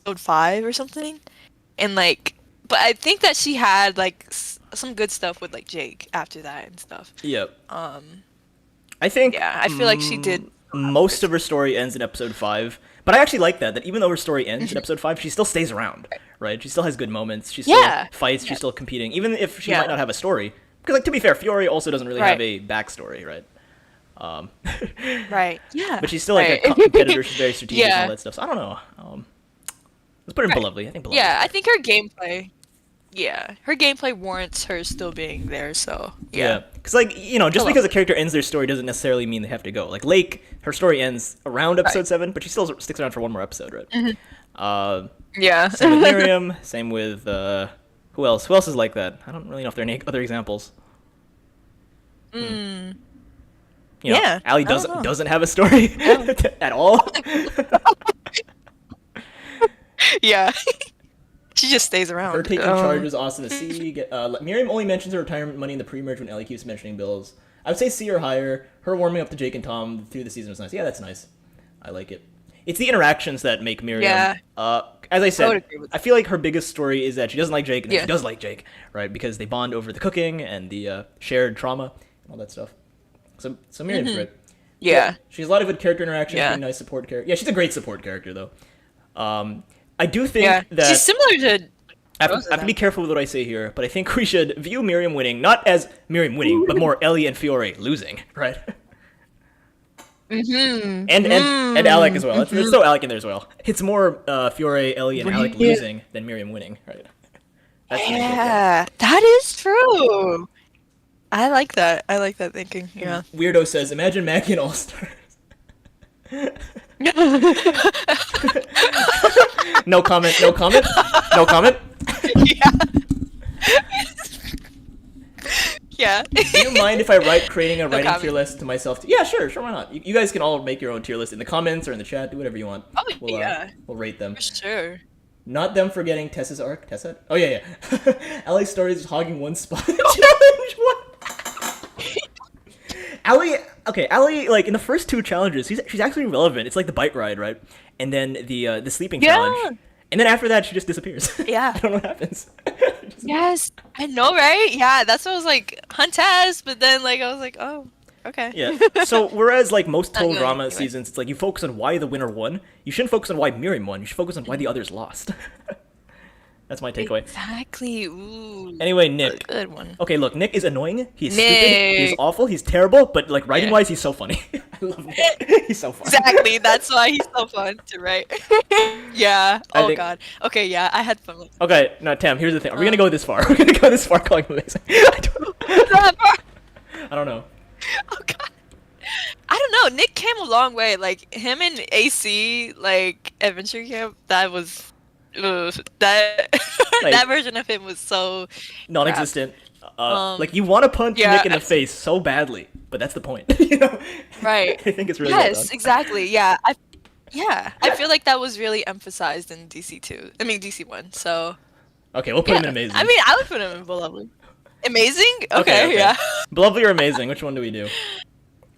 episode 5 or something, and like, but I think that she had like some good stuff with like Jake after that and stuff. Yep. I think. Yeah, I feel like she did. Most of her story ends in episode 5, but I actually like that even though her story ends in episode 5, she still stays around, right? She still has good moments. She still Yeah. fights. She's still competing, even if she Yeah. might not have a story. Because, like, to be fair, Fiore also doesn't really have Right. a backstory, right? Right. Yeah. But she's still like Right. a competitor. She's very strategic and Yeah. all that stuff. So I don't know. Let's put her in Belovely. I think Belovely. Yeah, I think her gameplay. Yeah, her gameplay warrants her still being there. So yeah. Because, like, just Hello. because a character ends their story doesn't necessarily mean they have to go. Like, Lake, her story ends around episode Right. 7, but she still sticks around for one more episode, right? Yeah. Same with Miriam. Same with, who else? Who else is like that? I don't really know if there are any other examples. Yeah, Allie I don't know. doesn't have a story at all. Yeah. She just stays around. Her taking charge was awesome to see. Miriam only mentions her retirement money in the pre-merge when Ellie keeps mentioning bills. I would say C or higher. Her warming up to Jake and Tom through the season was nice. Yeah, that's nice. I like it. It's the interactions that make Miriam. Yeah. As I I would said, agree with I feel like her biggest story is that she doesn't like Jake, and then Yeah. she does like Jake, right? Because they bond over the cooking and the shared trauma and all that stuff. So Miriam's great. Yeah. She has a lot of good character interactions. Yeah. Pretty nice support character. Yeah, she's a great support character though. I do think Yeah. that She's similar to. I have to be careful with what I say here, but I think we should view Miriam winning not as Miriam winning, but more Ellie and Fiore losing, right? And Alec as well. There's still Alec in there as well. It's more Fiore, Ellie, and Alec losing than Miriam winning, right? That's what I think, Yeah, that is true. I like that. I like that thinking. Yeah. Weirdo says, "Imagine Maggie and All Stars." No comment. No comment. No comment. Yeah. Yeah. Do you mind if I write creating a writing comment. tier list to myself? Yeah, sure, why not? You guys can all make your own tier list in the comments or in the chat. Do whatever you want. Oh, yeah. We'll rate them. For sure. Not them forgetting Tessa's arc. Tessa? Oh yeah. Ellie's story is hogging one spot. Challenge what? Allie, like in the first two challenges, she's actually relevant. It's like the bike ride, right? And then the sleeping Yeah. challenge. And then after that, she just disappears. Yeah. I don't know what happens. Yes. I know, right? Yeah. That's what I was like, Huntess, but then like I was like, oh, okay. Yeah. So whereas like most total Not drama going anywhere. seasons, it's like you focus on why the winner won. You shouldn't focus on why Miriam won. You should focus on why the others lost. That's my takeaway. Exactly. Ooh. Anyway, Nick. Good one. Okay, look, Nick is annoying. He's stupid. He's Nick. awful. He's terrible. But like writing wise, he's so funny. I love Nick. He's so funny. Exactly. That's why he's so fun to write. Yeah. I Oh think- God. Okay. Yeah. I had fun with Okay, no, Tam. Here's the thing. Are we gonna go this far? We're gonna go this far calling him amazing. that. I don't know. Oh God. I don't know. Nick came a long way. Like him and AC, like Adventure Camp. That was that Like- that version of him was so. Non-existent. Like you want to punch yeah, Nick in the face so badly, but that's the point. You know? Right. I think it's really well Yes. done. Exactly. Yeah. I feel like that was really emphasized in DC2. I mean DC1. So. Okay, we'll put him Yeah. in amazing. I mean, I would put him in Beloved. Amazing? Okay, yeah. Lovely or amazing? Which one do we do?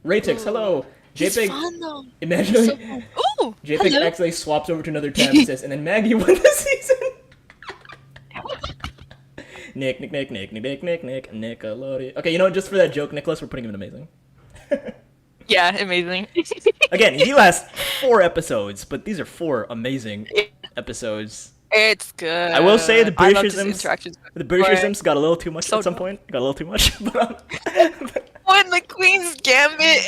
Raytix, hello. He's JPEG. fun though. Imagine So fun. Ooh, JPEG hello. accidentally swaps over to another tab and says, and then Maggie won the season. Nick, Nickelodeon. Okay, you know what? Just for that joke, Nicholas, we're putting him in amazing. Yeah, amazing. Again, he lasts 4 episodes, but these are 4 amazing episodes. It's good. I will say the I love his Britishisms, interactions. the Britishisms got a little too much So at some dumb. point. Got a little too much. But, When the Queen's Gambit.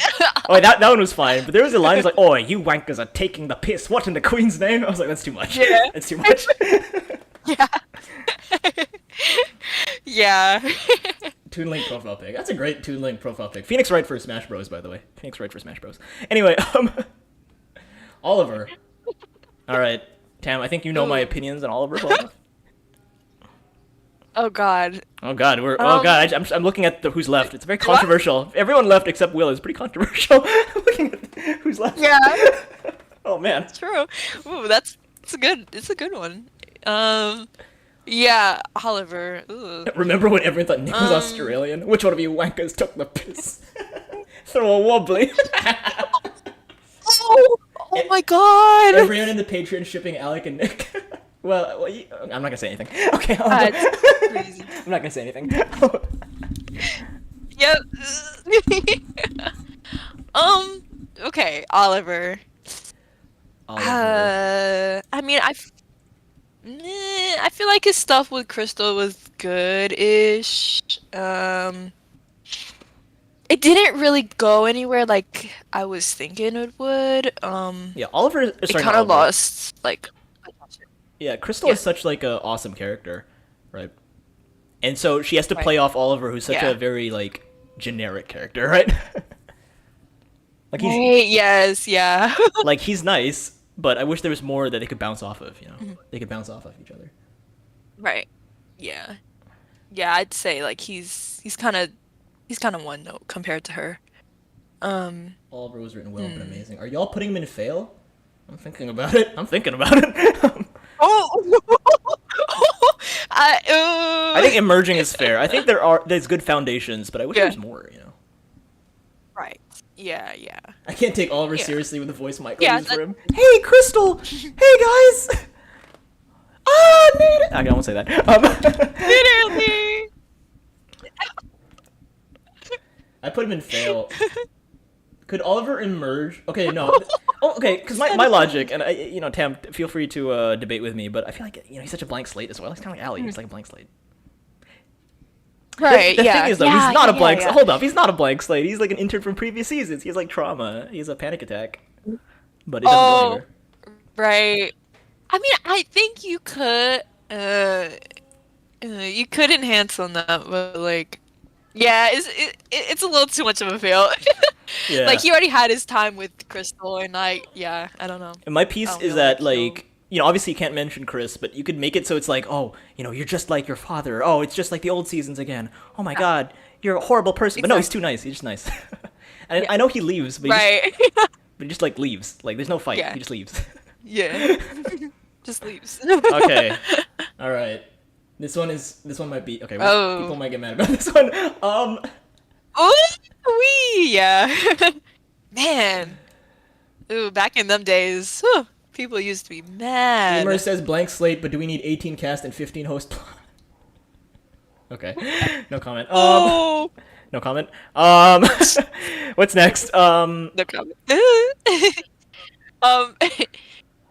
oh, that one was fine. But there was a line that's like, "Oh, you wankers are taking the piss. What in the Queen's name?" I was like, "That's too much. Yeah. That's too much." Yeah. Yeah. Toon Link profile pic. That's a great Toon Link profile pic. Phoenix Wright for Smash Bros. By the way. Phoenix Wright for Smash Bros. Anyway, Oliver. All right, Tam. I think you know my opinions on Oliver. Well enough. Oh God. Oh God, I'm looking at who's left. It's very controversial. Everyone left except Will is pretty controversial. Looking at who's left. Yeah. Oh man. True. Ooh, it's a good one. Yeah, Oliver. Ooh. Remember when everyone thought Nick was Australian? Which one of you wankers took the piss? Throw a wobbly. Oh my God. Everyone in the Patreon shipping Alec and Nick. Well, I'm not gonna say anything. Okay. That's crazy. I'm not gonna say anything. Yep. Okay, Oliver. I mean, I feel like his stuff with Crystal was good-ish. It didn't really go anywhere like I was thinking it would. Yeah, Oliver. It kind of lost like. Yeah, Crystal Yeah. is such like a awesome character, right? And so she has to play off Oliver, who's such Yeah. a very like generic character, right? Like he's Right, yes, yeah. like he's nice, but I wish there was more that they could bounce off of. You know, they could bounce off each other. Right. Yeah. Yeah, I'd say like he's kind of one note compared to her. Oliver was written well, but amazing. Are y'all putting him in fail? I'm thinking about it. Oh. I think emerging is fair. I think there's good foundations, but I wish there was more. You know. Yeah. I can't take Oliver Yeah. seriously with the voice Michael Yeah, uses for him. Hey, Crystal! Hey, guys! Ah, Nate! Okay, I won't say that. literally. I put him in fail. Could Oliver emerge? Okay, no. Oh, okay, because my logic, and Tam, feel free to debate with me, but I feel like, he's such a blank slate as well. He's kind of like Allie. He's like a blank slate. Right. The Yeah. thing is, though, yeah, he's not a yeah, blank. yeah. Hold up, he's not a blank slate. He's like an intern from previous seasons. He has like trauma. He has a panic attack, but it doesn't go anywhere. Right. I mean, I think you could enhance on that, but like, yeah, it's a little too much of a fail. Yeah. Like he already had his time with Crystal, and like, yeah, I don't know. And my piece I don't is know, that, like, like, obviously you can't mention Chris, but you could make it so it's like, oh, you're just like your father. Oh, it's just like the old seasons again. Oh my God, you're a horrible person. But no, he's too nice. He's just nice. And I know he leaves, but Right. he just like leaves. Like there's no fight. Yeah. He just leaves. Yeah. Just leaves. Okay. All right. This one might be okay. Oh. People might get mad about this one. Oh, yeah. Man. Ooh, back in them days, whew, people used to be mad. Gamer says blank slate, but do we need 18 cast and 15 host? Okay. No comment. Oh, No comment. What's next? no comment. Um,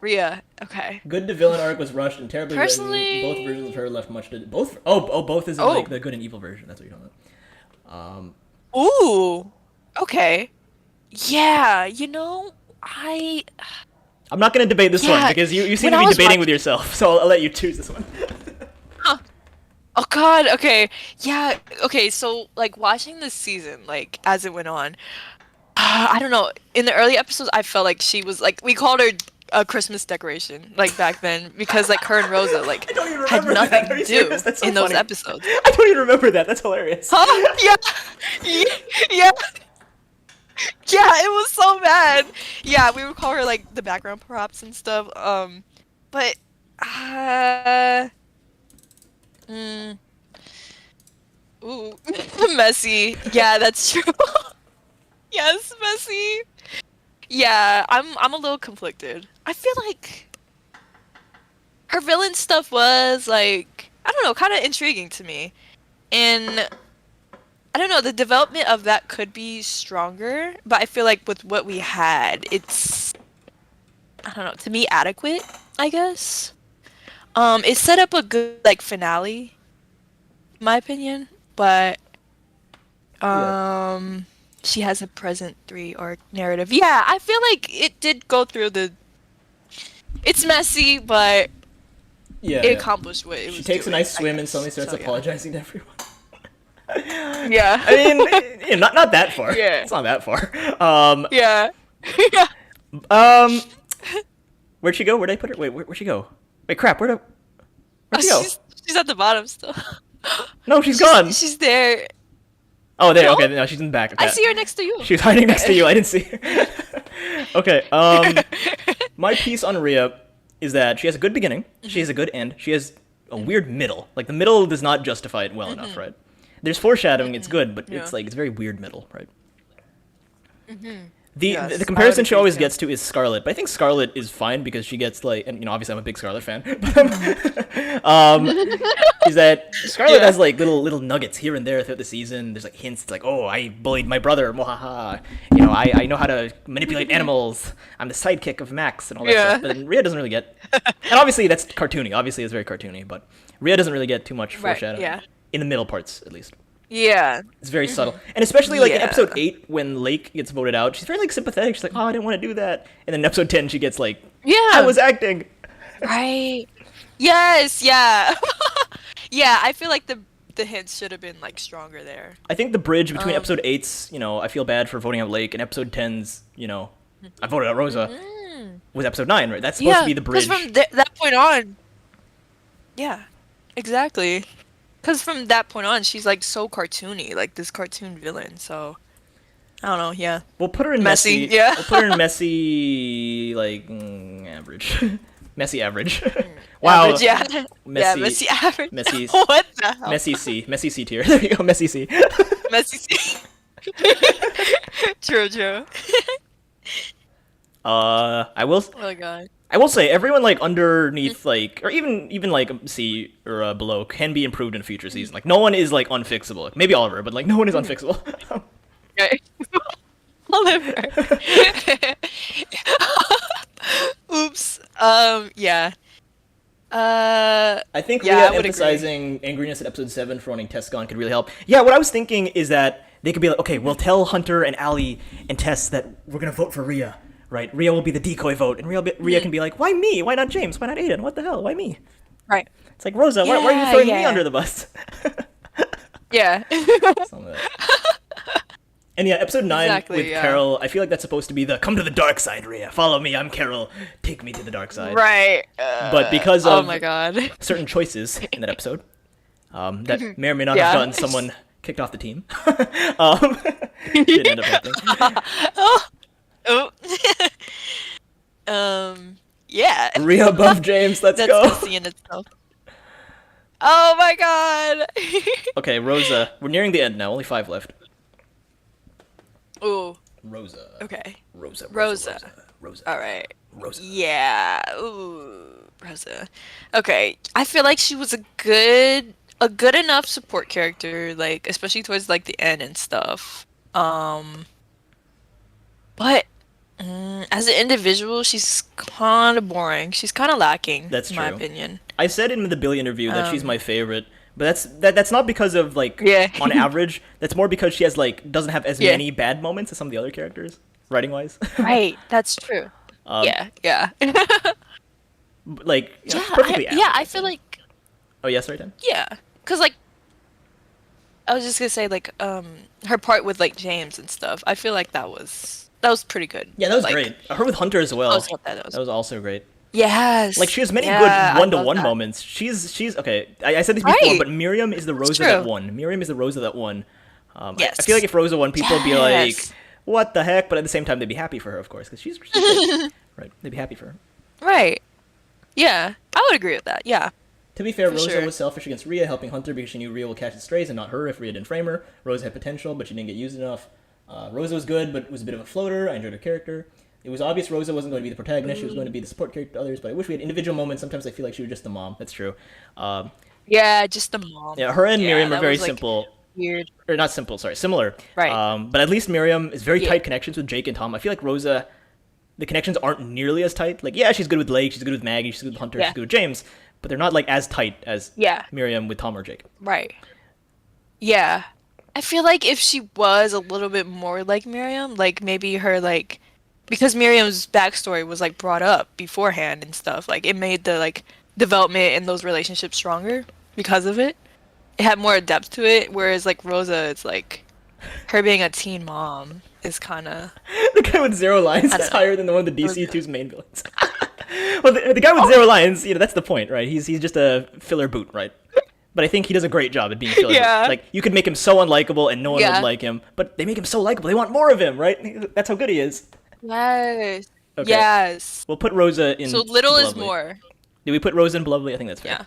Rhea. Okay. Good to villain arc was rushed and terribly Personally- written. Both versions of her left much to both. Both is in, like the good and evil version. That's what you're talking about. Ooh. Okay. Yeah. I'm not gonna debate this one Yeah, because you seem when to I be was debating with yourself. So I'll let you choose this one. Oh God. Okay. Yeah. Okay. So like watching this season, like as it went on, I don't know. In the early episodes, I felt like she was like we called her a Christmas decoration, like back then, because like her and Rosa like I don't even had remember nothing that. Are to you do serious? That's so in those funny. episodes. I don't even remember that. That's hilarious. Huh? Yeah. Yeah. Yeah, it was so bad. Yeah, we would call her like the background props and stuff. But ooh, messy. Yeah, that's true. Yes, messy. Yeah, I'm a little conflicted. I feel like her villain stuff was like I don't know, kind of intriguing to me, and I don't know, the development of that could be stronger, but I feel like with what we had, it's I don't know, to me adequate, I guess. It set up a good like finale, in my opinion, but she has a present 3 arc narrative. Yeah, I feel like it did go through it's messy, but Yeah. it accomplished what it was She takes a doing, nice I swim and guess. suddenly starts So, yeah. apologizing to everyone. Yeah. I mean, not that far. Yeah. It's not that far. Yeah. Yeah. Where'd she go? Where'd I put her? Wait, where'd she go? Wait, crap. Where'd she go? She's at the bottom still. No, she's gone. She's there. Oh, there. No? Okay, no, she's in the back. Okay. I see her next to you. She was hiding next to you. I didn't see her. Okay. My piece on Rhea is that she has a good beginning. She has a good end. She has a weird middle. Like the middle does not justify it well enough, right? There's foreshadowing. It's good, but it's like it's very weird middle, right? Yes, The I comparison would she agree always too. gets to is Scarlet, but I think Scarlet is fine because she gets like, and obviously I'm a big Scarlet fan, is that Scarlet has like little nuggets here and there throughout the season. There's like hints, it's like, oh, I bullied my brother, mohaha. I know how to manipulate animals. I'm the sidekick of Max and all that Yeah. stuff. But then Rhea doesn't really get, and obviously that's cartoony. Obviously it's very cartoony, but Rhea doesn't really get too much Right, foreshadowing yeah. in the middle parts, at least. Yeah. It's very subtle, and especially like in Yeah. episode 8 when Lake gets voted out, she's very like sympathetic. She's like, "Oh, I didn't want to do that," and then in episode 10 she gets like, Yeah. "I was acting." Right. Yes. Yeah. Yeah. I feel like the hints should have been like stronger there. I think the bridge between episode 8's, I feel bad for voting out Lake, and episode 10's, I voted out Rosa, was episode 9, right? That's supposed to be the bridge. Because from that point on. Yeah. Exactly. Because from that point on, she's like so cartoony, like this cartoon villain. So I don't know. Yeah. We'll put her in Messy, messy. yeah. We'll put her in messy, like average, messy average. Wow. Average, yeah. Messy. Yeah. Messy average. Messy. What the hell? Messy C tier. There you go, messy C. Messy. True, true. I will. Oh my god. I will say everyone like underneath like or even like C or below can be improved in a future season. Like no one is like unfixable. Like, maybe Oliver, but like no one is unfixable. Okay. Oliver. Oops. Yeah. I think Yeah, Rhea I would agree. emphasizing angriness at episode 7 for owning Tescon could really help. Yeah, what I was thinking is that they could be like, okay, we'll tell Hunter and Ali and Tess that we're gonna vote for Rhea, right? Rhea will be the decoy vote, and Rhea can be like, why me? Why not James? Why not Aiden? What the hell? Why me? Right. It's like, Rosa, why are you Yeah, throwing me yeah. under the bus? Yeah. Something like that. And yeah, episode 9 Exactly, with yeah. Carol, I feel like that's supposed to be the come to the dark side, Rhea. Follow me, I'm Carol. Take me to the dark side. Right. But because Oh of my god. certain choices in that episode, that may or may not Yeah. have gotten someone kicked off the team, didn't end up happening. Oh. Yeah. Rhea above James, let's That's go. messy in itself. Oh my god. Okay, Rosa, we're nearing the end now, only 5 left. Ooh. Rosa. Okay. Rosa. Rosa. Rosa. All right. Rosa. Yeah. Ooh. Rosa. Okay. I feel like she was a good enough support character, like especially towards like the end and stuff. But as an individual, she's kind of boring. She's kind of lacking, That's in my true. opinion. I said in the Billy interview that she's my favorite, but that's not because of like Yeah. on average. That's more because she has like doesn't have as Yeah. many bad moments as some of the other characters, writing wise. Right. That's true. Um, Yeah. Yeah. Like you know, Yeah. perfectly average, I I'd feel say. like Oh yeah, sorry, Tim. yeah, cause like I was just gonna say like her part with like James and stuff. I feel like that was pretty good. Yeah, that was Like, great. Her with Hunter as I well. was thought that was That was also great. yes. Like she has many Yeah, good I one-to-one love that. moments. She's okay. I said this before, Right. but Miriam is the Rosa true. that won. Miriam is the Rosa that won. I Yes. feel like if Rosa won, people would be like, Yes. "What the heck?" But at the same time, they'd be happy for her, of course, because she's great. Right. They'd be happy for her. Right. Yeah, I would agree with that. Yeah. To be fair, For Rosa sure. was selfish against Rhea, helping Hunter because she knew Rhea will catch the strays and not her if Rhea didn't frame her. Rosa had potential, but she didn't get used enough. Rosa was good, but was a bit of a floater. I enjoyed her character. It was obvious Rosa wasn't going to be the protagonist. She was going to be the support character to others, but I wish we had individual moments. Sometimes I feel like she was just the mom. That's true. Yeah, just the mom. Yeah, her and Yeah, Miriam are that very was, like, simple. Weird. Or not simple, sorry, similar. Right. But at least Miriam is very Yeah. tight connections with Jake and Tom. I feel like Rosa, the connections aren't nearly as tight. Like, yeah, she's good with Lake, she's good with Maggie, she's good with Hunter, Yeah. she's good with James, but they're not like as tight as Yeah. Miriam with Tom or Jake. Right. Yeah. I feel like if she was a little bit more like Miriam, like maybe her like because Miriam's backstory was like brought up beforehand and stuff, like it made the like development in those relationships stronger because of it. It had more depth to it, whereas like Rosa, it's like her being a teen mom is kind of The guy with 0 lines I is don't know. higher than the one of the DC2's main villains. Well, the guy with 0 lines, that's the point, right? He's just a filler boot, right? But I think he does a great job at being filler Yeah. boot. Like, you could make him so unlikable and no one Yeah. would like him, but they make him so likable. They want more of him, right? That's how good he is. yes, Okay. yes. We'll put Rosa in So little is Lovely. more. Did we put Rosa in Lovely? I think that's fair.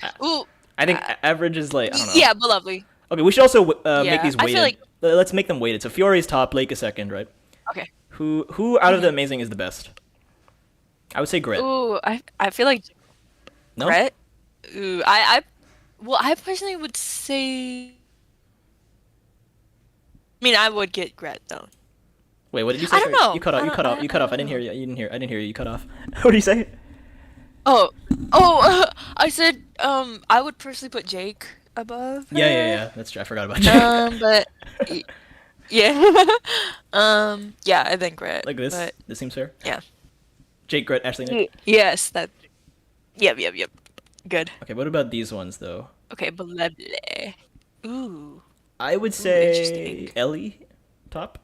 Yeah. Ooh. I think average is like, I don't know. Yeah, but lovely. Okay, we should also make Yeah, these I weighted. feel like- Let's make them weighted. So Fiore's top, Lake is second, right? Okay. Who out of the Amazing is the best? I would say Grit. Ooh, I feel like No? Gret. Ooh, well, I personally would say. I mean, I would get Gret though. Wait, what did you say? I don't Sorry, know. You cut off. I You don't- cut I off. don't- You cut I off. I don't didn't hear know. you. You didn't hear. I didn't hear you. You cut off. What did you say? Oh, I said I would personally put Jake above. Yeah. That's true. I forgot about Jake. But yeah, yeah, I think Gret. Like this. But This seems fair. yeah. Jake, Grit, Ashley, Nick. Yes, that. Yep. Good. Okay, what about these ones though? Okay, blah blah. Ooh. I would say interesting. Ellie, top.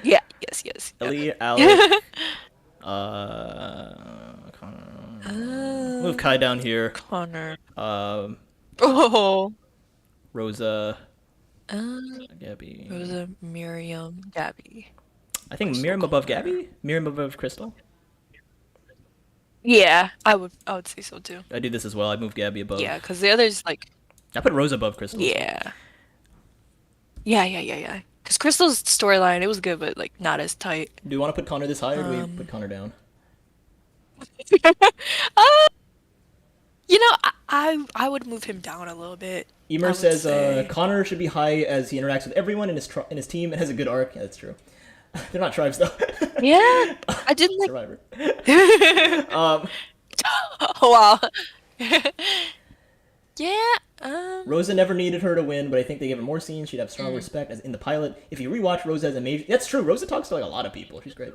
Yeah. Yes. Ellie, Alec. Connor. Move Kai down here. Connor. Um, Oh. Rosa, Uh, Gabby. Rosa, Miriam, Gabby. I think Crystal Miriam above Connor. Gabby. Miriam above Crystal. Yeah, I would say so too. I do this as well. I move Gabby above. Yeah, because the others like I put Rosa above Crystal. yeah. Yeah. Because Crystal's storyline, it was good, but like not as tight. Do you want to put Connor this high, or do we put Um, Connor down? uh, I would move him down a little bit. Emer I would says say. Connor should be high as he interacts with everyone in in his team and has a good arc. Yeah, that's true. They're not tribes though. Yeah, I didn't like. Survivor. um, Oh, wow. Yeah. Rosa never needed her to win, but I think they give her more scenes. She'd have strong Mm. respect as in the pilot. If you rewatch Rosa as a major, that's true. Rosa talks to like a lot of people. She's great.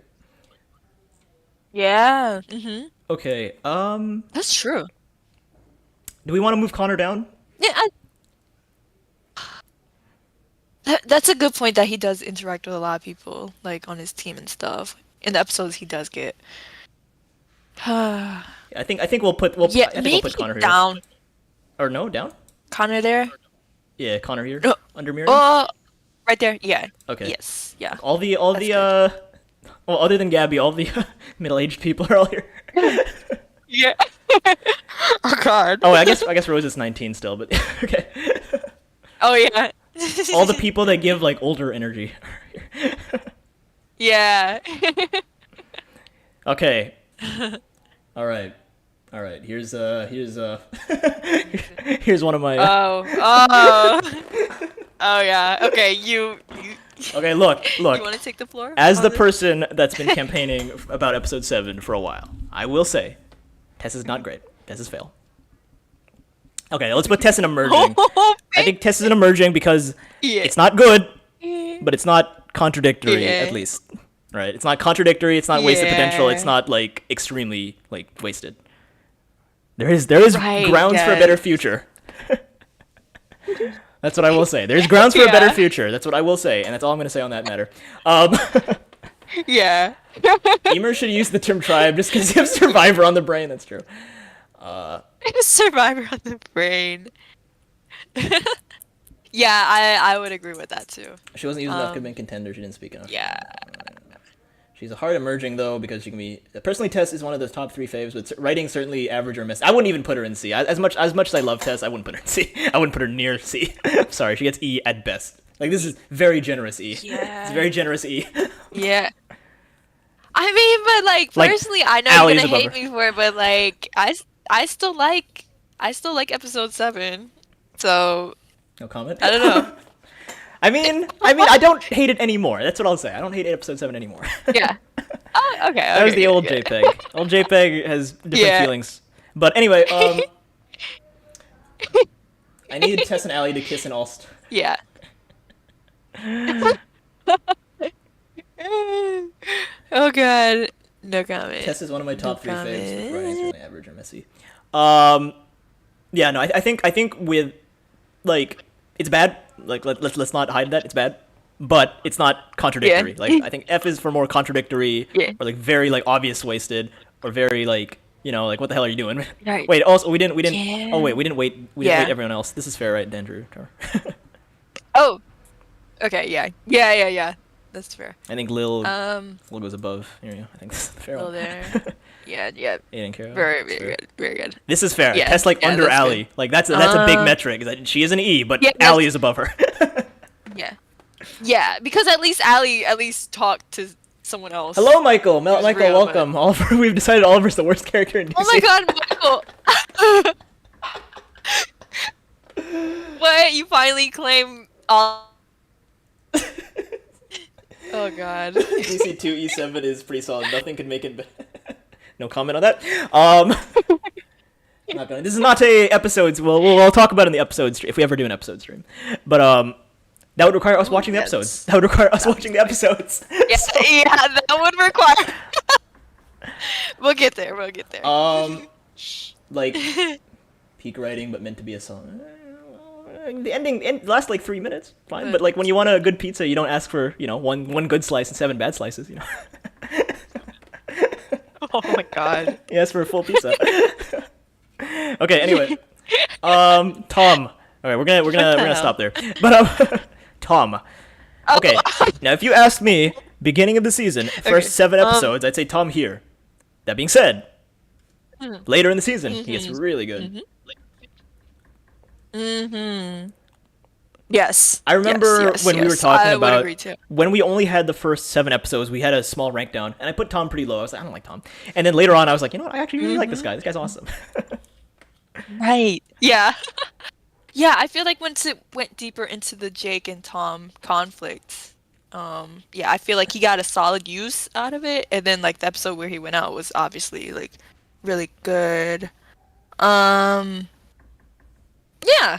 Yeah. Okay. That's true. Do we want to move Connor down? Yeah, that's a good point that he does interact with a lot of people, like on his team and stuff. In the episodes, he does get. Yeah, I think we'll put I think we'll maybe put Connor here. down. Or no, down? Connor there. Yeah, Connor here. Oh, Under Miriam? oh, right there. Yeah. Okay. Yes. Yeah. All the That's good. well, other than Gabby, all the middle-aged people are all here. Yeah. Oh God. Oh, I guess Rose is 19 still, but okay. Oh yeah. All the people that give like older energy. Yeah. Okay. All right. All right. Here's here's one of my Oh. Oh. Oh yeah. Okay. You. Okay, look. You want to take the floor? As on the this? person that's been campaigning about episode 7 for a while, I will say Tess is not great. Tess is fail. Okay, let's put Tess in emerging. I think Tess is in emerging because Yeah. it's not good, Yeah. but it's not contradictory, Yeah. at least. Right? It's not contradictory, it's not wasted potential, Yeah. it's not like extremely like wasted. There is Right, grounds for a better yes. future. That's what I will say. There's grounds for a better Yeah. future. That's what I will say, and that's all I'm going to say on that matter. Um, Yeah. Emer should use the term tribe just because you have Survivor on the brain. That's true. Survivor on the brain. Yeah, I would agree with that too. She wasn't used enough. Could have been contender. She didn't speak enough. Yeah. She's a hard emerging though because she can be. Personally, Tess is one of those top 3 faves, but writing certainly average or miss. I wouldn't even put her in C. As much as I love Tess, I wouldn't put her in C. I wouldn't put her near C. Sorry, she gets E at best. Like this is very generous E. Yeah. It's very generous E. Yeah. I mean, but like Like, personally, I know Allie's you're gonna above hate her. me for it, but like I still like episode 7. So No comment. I don't know. I don't hate it anymore. That's what I'll say. I don't hate episode 7 anymore. Yeah. Oh, okay. That was okay, the good, old good. JPEG. Old JPEG has different Yeah. feelings. But anyway, I needed Tess and Allie to kiss in all. Yeah. Oh god. No comment. Tess is one of my top 3 No faves. With comment. Ryan's really average or messy. Yeah, no, I think with like it's bad. Like let's not hide that it's bad, but it's not contradictory. Yeah. Like I think F is for more contradictory Yeah. or like very like obvious wasted or very like like what the hell are you doing? Right. Wait, also we didn't. Yeah. Oh wait, we didn't wait. We didn't Yeah. wait everyone else. This is fair, right, Andrew? Oh. Okay, yeah. Yeah. That's fair. I think Lil goes above. Here you go. I think this is the fair Hello one. there. Yeah. Aiden Carroll. Very, That's very fair. good. Very good. This is fair. Yeah, Tess like yeah, under that's Allie. good. Like that's a big metric. Is that she is an E, but Yeah, Allie is above her. Yeah. Yeah, because at least Allie talked to someone else. Hello, Michael. was Michael, real, but- welcome. Oliver, we've decided Oliver's the worst character in DC. Oh my god, Michael! What? You finally claim all. Oh god. DC 2 E7 is pretty solid. Nothing could make it better. No comment on that. I'm not gonna. This is not a episodes. We'll talk about it in the episode stream if we ever do an episode stream. But that would require us watching the yes. episodes. That would require us watching the episodes. Yeah, yeah, that would require. We'll get there. We'll get there. Like peak writing, but meant to be a song. The ending lasts like 3 minutes, fine. But like when you want a good pizza, you don't ask for one good slice and 7 bad slices. Oh my god. You ask for a full pizza. Okay. Anyway, Tom. All right, we're gonna stop there. But Tom. Okay. Now, if you asked me, beginning of the season, first 7 episodes, I'd say Tom here. That being said, later in the season, he gets really good. Yes. I remember Yes. when we were Yes. talking I would about agree too. when we only had the first 7 episodes, we had a small rank down, and I put Tom pretty low. I was like, I don't like Tom. And then later on, I was like, you know what? I actually really like this guy. This guy's awesome. Right. Yeah. Yeah, I feel like once it went deeper into the Jake and Tom conflict, yeah, I feel like he got a solid use out of it, and then like the episode where he went out was obviously like really good. Um, yeah.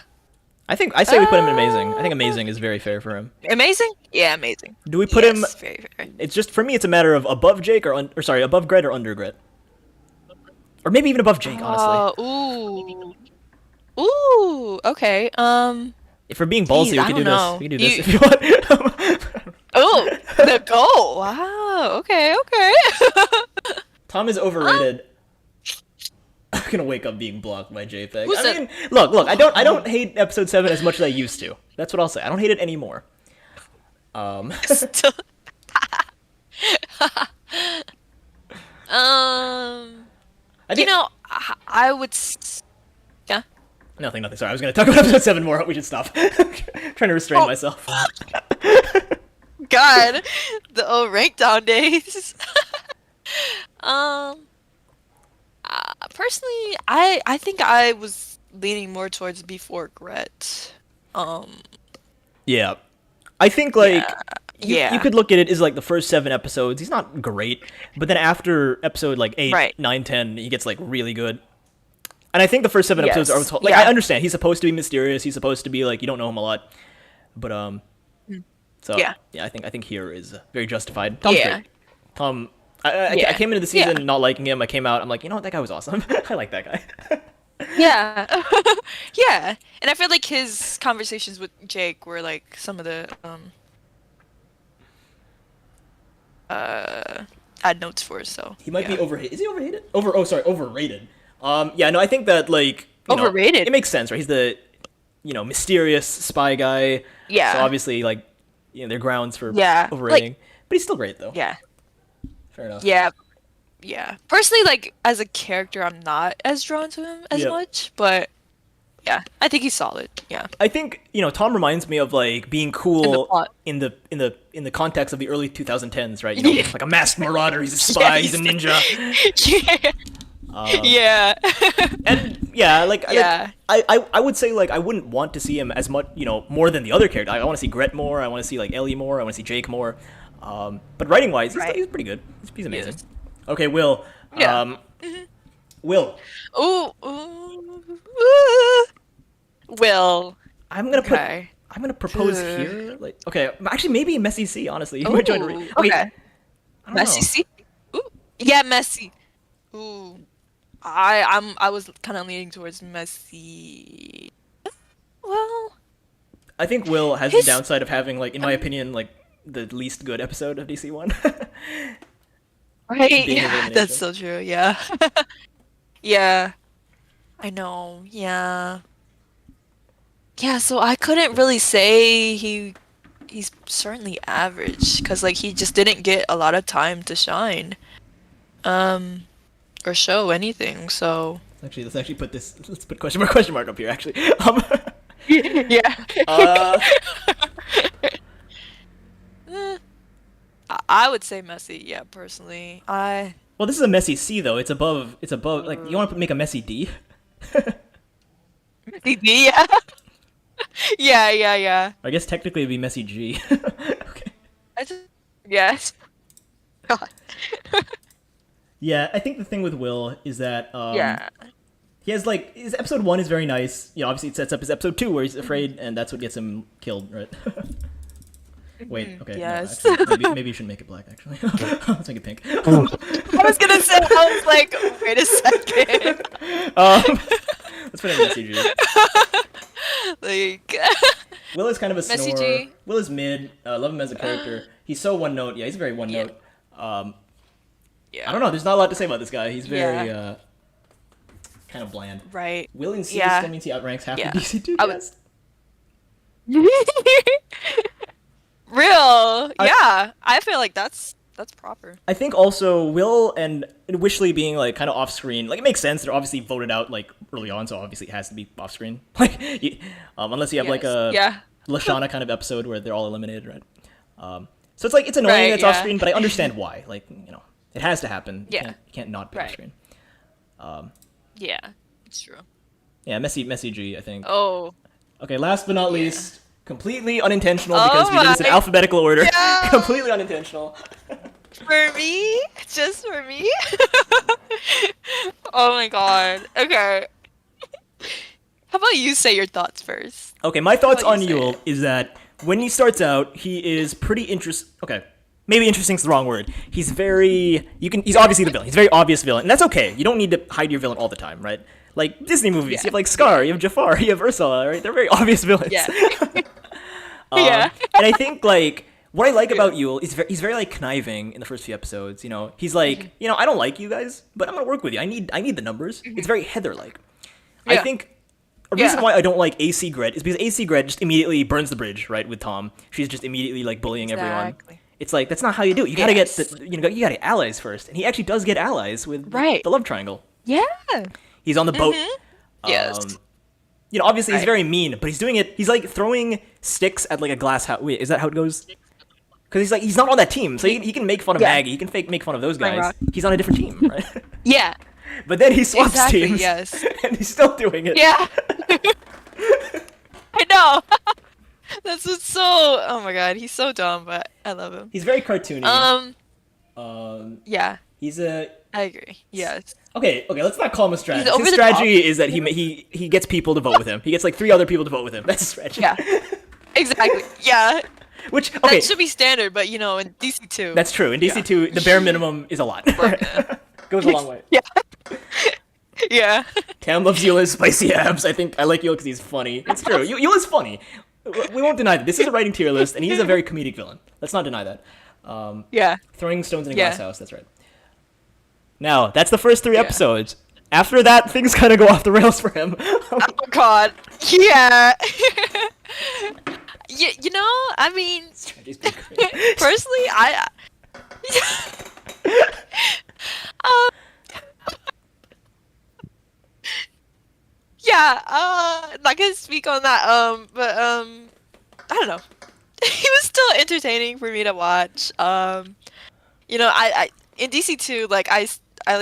I say we put him in amazing. I think amazing is very fair for him. Amazing? Yeah, amazing. Do we put him? Yes, very fair. It's just for me. It's a matter of above Jake or sorry, above Gret or under Gret, or maybe even above Jake. Honestly, Ooh. Ooh, okay. if we're being ballsy, Geez, we I can do don't this. know. We can do this if you want. Oh, the goal. Wow. Okay, okay. Tom is overrated. I'm gonna wake up being blocked by Jpeg. Who I said- mean, look. I don't hate episode 7 as much as I used to. That's what I'll say. I don't hate it anymore. Still. I think, I would. Yeah. nothing. Sorry, I was gonna talk about episode 7 more. We should stop. Trying to restrain Oh. myself. God, the old rank down days. Personally, I think I was leaning more towards before Gret. Yeah, I think like Yeah. you could look at it as like the first 7 episodes. He's not great, but then after episode like 8, Right. 9, 10, he gets like really good. And I think the first 7 episodes Yes. are like Yeah. I understand he's supposed to be mysterious. He's supposed to be like you don't know him a lot, but so Yeah. I think here is very justified. Tom's Yeah. great. Tom, I Yeah. came into the season Yeah. not liking him. I came out. I'm like, you know what? That guy was awesome. I like that guy. Yeah. Yeah. And I feel like his conversations with Jake were like some of the add notes for, so He might be yeah. overhated. Is he overhated? Overrated. Yeah, no, I think that like you know, Overrated? it makes sense, right? He's the mysterious spy guy. Yeah. So obviously, like, there are grounds for Yeah, overrating, but he's still great though. Yeah. Fair enough. Yeah. Yeah. Personally, like as a character I'm not as drawn to him as Yeah. much, but yeah, I think he's solid. Yeah. I think Tom reminds me of like being cool plot. in the context of the early 2010s, right? Like a masked marauder. He's a spy. He's a ninja. Yeah. And yeah, like Yeah. I would say like I wouldn't want to see him as much, more than the other characters. I want to see Gret more. I want to see like Ellie more. I want to see Jake more. But writing wise, Right. he's pretty good. He's amazing. Yes. Okay, Will. Yeah. Will. Ooh. Will. I'm gonna Okay. I'm gonna propose Ugh. here. Like, okay, actually, maybe Messy C. Honestly, you might join. Ooh, Okay. okay. I don't Messy know. C. Ooh. Yeah, messy. Ooh. I was kind of leaning towards messy. Well, I think Will has His- the downside of having, like, in my opinion, like the least good episode of DC One. right. Being Yeah, elimination. that's so true. Yeah. Yeah. I know. Yeah. Yeah, so I couldn't really say he's certainly average because like he just didn't get a lot of time to shine. Or show anything. So Let's actually put this. Let's put question mark up here. Actually, yeah. I would say messy, yeah, personally. well, this is a Messy C though. It's above. Like, you want to make a Messy D? Yeah. Yeah. I guess technically it'd be Messy G. Okay. Yes. God. Yeah, I think the thing with Will is that Yeah. he has like his episode 1 is very nice. Obviously it sets up his episode 2 where he's afraid, and that's what gets him killed, right? Wait, okay. Yes. No, actually, maybe you shouldn't make it black. Actually, let's make it pink. I was gonna say, I was like, wait a second. Let's put in Messy G. Like, Will is kind of a Messy snorer. G. Will is mid. Love him as a character. He's so one note. Yeah, he's very one Yeah. note. yeah. I don't know. There's not a lot to say about this guy. He's very Yeah. kind of bland. Right. Will in C Yeah. still means he outranks half Yeah. the DC dude. I would- Yes. Real. Yeah. I feel like that's proper. I think also Will and Wishley being like kind of off screen, like it makes sense. They're obviously voted out like early on, so obviously it has to be off screen. Like, unless you have like Yes. a Yeah. Lashana kind of episode where they're all eliminated, right? So it's like it's annoying Right, that it's off yeah. screen, but I understand why. Like it has to happen. Yeah. You can't not be off Right. screen. Yeah, it's true. Yeah, messy G, I think. Oh, Okay, last but not Yeah. least, completely unintentional Oh because we did this in my alphabetical order. God. Completely unintentional. for me? Just for me? Oh my god. Okay. How about you say your thoughts first? Okay, my thoughts about on you say Yule it? is that when he starts out, he is pretty Okay, maybe interesting is the wrong word. He's very he's obviously the villain. He's a very obvious villain, and that's okay. You don't need to hide your villain all the time, right? Like Disney movies, Yeah. you have like Scar, you have Jafar, you have Ursula, right? They're very obvious villains. Yeah. Yeah. And I think like what I like about Yule is he's very like conniving in the first few episodes. He's like, I don't like you guys, but I'm gonna work with you. I need the numbers. It's very Heather like. I Yeah. think a reason Yeah. why I don't like AC Gred is because AC Gred just immediately burns the bridge, right, with Tom. She's just immediately like bullying everyone. Exactly. It's like that's not how you do it. You gotta get Yes. you gotta get allies first, and he actually does get allies with Right. the love triangle. Yeah. He's on the boat. Yes. Obviously he's Right. very mean, but he's doing it. He's like throwing sticks at like a glass house. Wait, is that how it goes? Because he's not on that team, so he can make fun of Yeah. Maggie. He can make fun of those Right, guys. right. He's on a different team, right? Yeah. But then he swaps Exactly, teams, yes. and he's still doing it. Yeah. I know. That's what's so. Oh my god, he's so dumb, but I love him. He's very cartoony. Yeah, He's a I agree. Yes. okay. Let's not call him a strategy. over His the strategy is that he gets people to vote with him. He gets like 3 other people to vote with him. That's his strategy. Yeah. Exactly. Yeah. Which okay, That should be standard, but in DC too. that's true. In DC 2, the bare minimum is a lot. Goes a long way. Yeah. Yeah. Tam loves Yule's spicy abs. I think I like Yule because he's funny. It's true. Yule is funny. We won't deny that. This is a writing tier list, and he's a very comedic villain. Let's not deny that. Yeah. Throwing stones in a Yeah. glass house. That's right. Now, that's the first 3 Yeah. episodes. After that, things kind of go off the rails for him. Oh god. Yeah. I mean, Strategy's been great. personally, um, yeah, not gonna speak on that, but, I don't know. He was still entertaining for me to watch. I in DC 2, like, I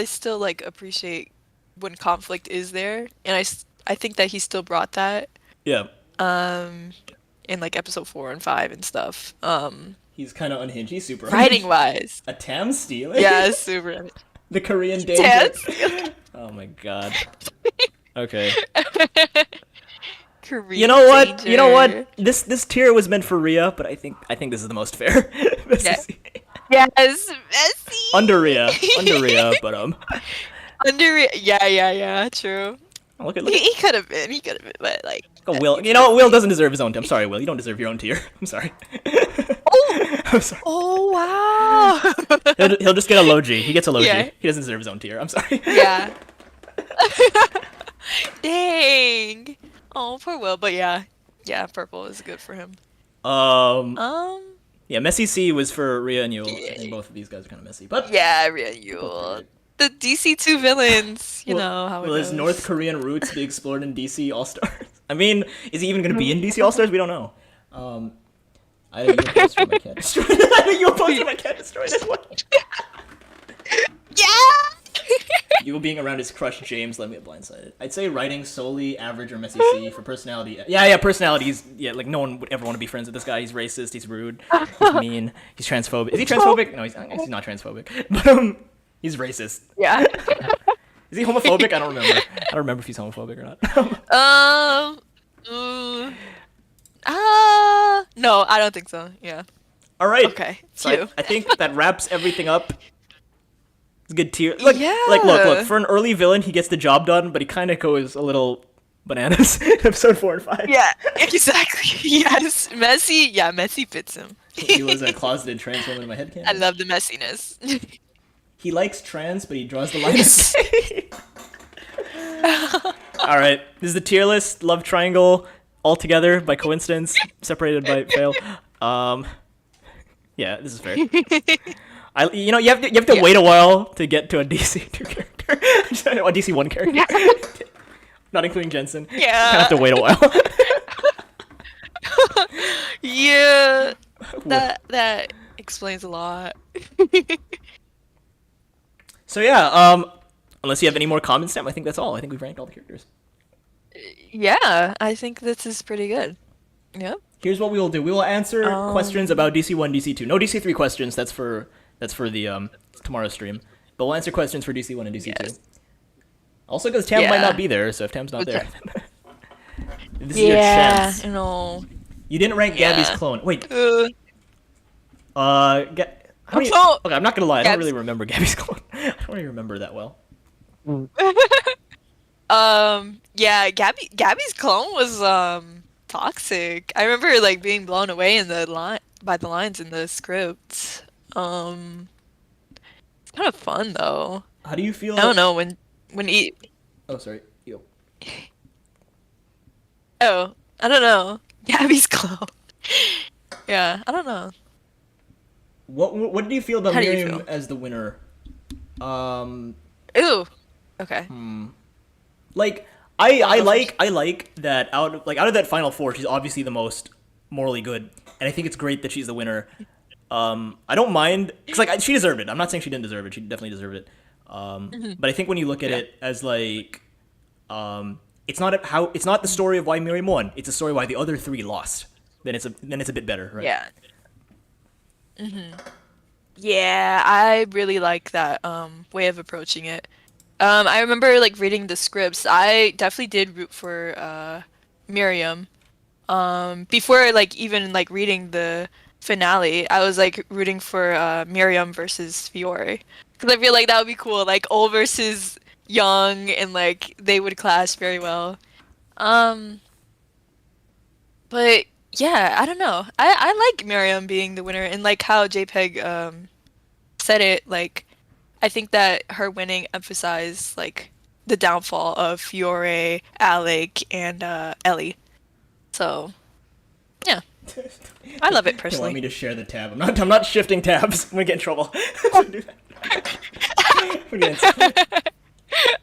still, like, appreciate when conflict is there, and I think that he still brought that, Yeah. in, like, episode 4 and 5 and stuff. He's kind of unhinged. He's super Writing-wise. A Tam stealing? Yeah, it's super. The Korean danger. Dance? Oh my god. Okay. Korean You know what? danger. You know what? This tier was meant for Rhea, but I think this is the most fair. Yeah. Yes, messy. Under Rhea, but Yeah, true. look at He could have been, but like. Will. You know what? Will doesn't deserve his own tier. I'm sorry, Will. You don't deserve your own tier. I'm sorry. I'm sorry. Oh wow. He'll just get a low G. He gets a low Yeah. G. He doesn't deserve his own tier. I'm sorry. Yeah. Dang. Oh, poor Will, but yeah, purple is good for him. Yeah, Messy C was for Rhea and Yule. I think both of these guys are kind of messy, but Yeah, Rhea Yule. The DC2 villains, you know how it will goes. his North Korean roots be explored in DC All Stars? I mean, is he even going to be in DC All Stars? We don't know. I think you'll post for my cat destroyed. I think you'll post for my cat destroyed as well. Yeah. You being around his crush James let me get blindsided. I'd say writing solely average or Messy C for personality. Yeah, personalities. Yeah, like no one would ever want to be friends with this guy. He's racist. He's rude. He's mean. He's transphobic. Is he transphobic? No, he's not transphobic. But he's racist. Yeah. Is he homophobic? I don't remember. I don't remember if he's homophobic or not. No, I don't think so. Yeah. All right. Okay. So Two. I think that wraps everything up. It's a good tier. Look, Yeah. look. For an early villain, he gets the job done, but he kind of goes a little bananas in episode 4 and 5. Yeah, exactly. Yes, messy. Yeah, messy fits him. He was a closeted trans woman in my head. I love the messiness. He likes trans, but he draws the line. All right, this is the tier list. Love triangle all together by coincidence, separated by fail. Yeah, this is fair. You have to wait a while to get to a DC 2 character, a DC 1 character, not including Jensen. Yeah. You have to wait a while. Yeah, that explains a lot. So yeah, unless you have any more comments, Sam, I think that's all. I think we've ranked all the characters. Yeah, I think this is pretty good. Yep. Here's what we will do. We will answer questions Um, about DC1, DC2. No DC3 questions. That's for the tomorrow's stream. But we'll answer questions for DC1 and DC2. yes. Also, because Tam might not Yeah. be there, so if Tam's not there, Okay. this is your Yeah, chance. you know. You didn't rank Gabby's Yeah. clone. Wait, Uh, how many? clone- Okay, I'm not gonna lie. I don't Gab's- really remember Gabby's clone. I don't really remember that well. yeah, Gabby's clone was toxic. I remember like being blown away in the line by the lines in the script. Um, it's kind of fun though. How do you feel? I don't know when he Oh, sorry. Yo. oh, I don't know. Gabby's clone. Yeah, I don't know. What did you feel about How do you Miriam feel? as the winner? Um, Ooh. Okay. like I go like that out of that final four, she's obviously the most morally good, and I think it's great that she's the winner. I don't mind because she deserved it. I'm not saying she didn't deserve it. She definitely deserved it. But I think when you look at Yeah. it as it's not the story of why Miriam won. It's a story why the other three lost. Then it's a bit better, right? Yeah. Yeah, I really like that way of approaching it. I remember like reading the scripts. I definitely did root for Miriam. Before like even like reading the finale, I was like rooting for Miriam versus Fiore because I feel like that would be cool, like old versus young, and like they would clash very well. Um, but yeah, I don't know. I like Miriam being the winner and like how JPEG said it. Like I think that her winning emphasized like the downfall of Fiore, Alec, and Ellie. So yeah, I love it They want me personally. to share the tab. I'm not shifting tabs. I'm gonna get in trouble. Do that. We're gonna-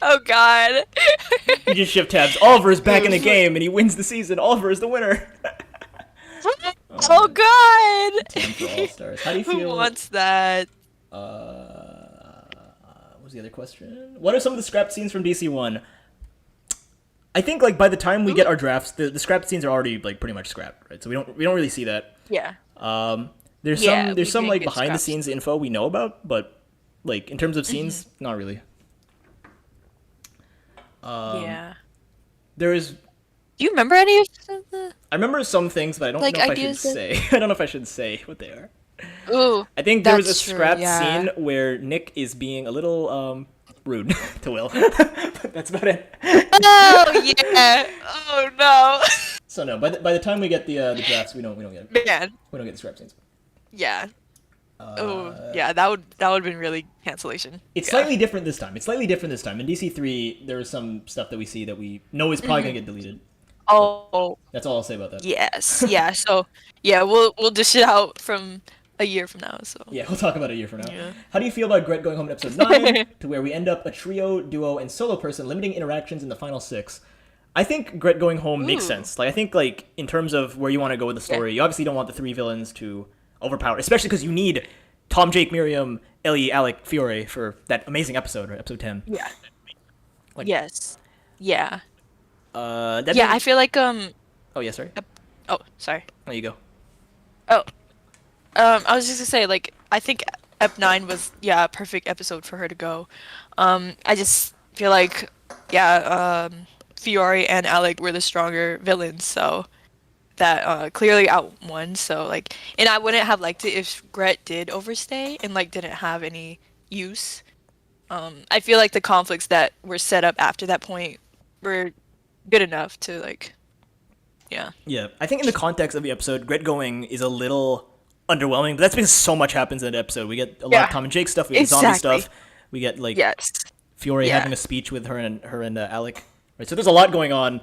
Oh God. You just shift tabs. Oliver is back in the game and he wins the season. Oliver is the winner. Oh God. Time for All Stars. How do you Who feel? wants that? What was the other question? What are some of the scrap scenes from DC1? I think like by the time we get our drafts, the scrap scenes are already like pretty much scrapped, right? So we don't really see that. Yeah. There's Yeah, some we some didn't like get behind the scraps. scenes info we know about, but like in terms of scenes, not really. Yeah. There is Do you remember any of the I remember some things, but I don't like know if I should ideas that- say. I don't know if I should say what they are. Ooh. I think there was a That's true, scrap yeah. scene where Nick is being a little rude to Will. But that's about it. Oh yeah. Oh no. So no, by the time we get the drafts, we don't get Man. we don't get the scrap scenes. Yeah. Oh yeah, that would have been really cancellation. It's Yeah. slightly different this time. In DC3, there is some stuff that we see that we know is probably gonna get deleted. Oh That's all I'll say about that. yes. Yeah. So yeah, we'll dish it out from a year from now. So Yeah, we'll talk about it a year from now. Yeah. How do you feel about Gret going home in episode 9 to where we end up a trio, duo, and solo person limiting interactions in the final 6? I think Gret going home makes Ooh. sense. Like I think like in terms of where you want to go with the story, you obviously don't want the three villains to overpower, especially because you need Tom, Jake, Miriam, Ellie, Alec, Fiore for that amazing episode, right? Episode 10. yeah. Like- Yes. Yeah. That Yeah. being- I feel like Oh yeah, sorry. Oh, sorry. There you go. Oh. I was just gonna say, like, I think Ep 9 was, yeah, a perfect episode for her to go. I just feel like, yeah, Fiore and Alec were the stronger villains, so that clearly outwon. So like, and I wouldn't have liked it if Gret did overstay and like didn't have any use. I feel like the conflicts that were set up after that point were good enough to like, yeah. Yeah, I think in the context of the episode, Gret going is a little underwhelming, but that's because so much happens in that episode. We get a lot Yeah. of Tom and Jake stuff. We get zombie Exactly. stuff. We get like Yes. Fiore Yeah. having a speech with her and Alec. Right, so there's a lot going on.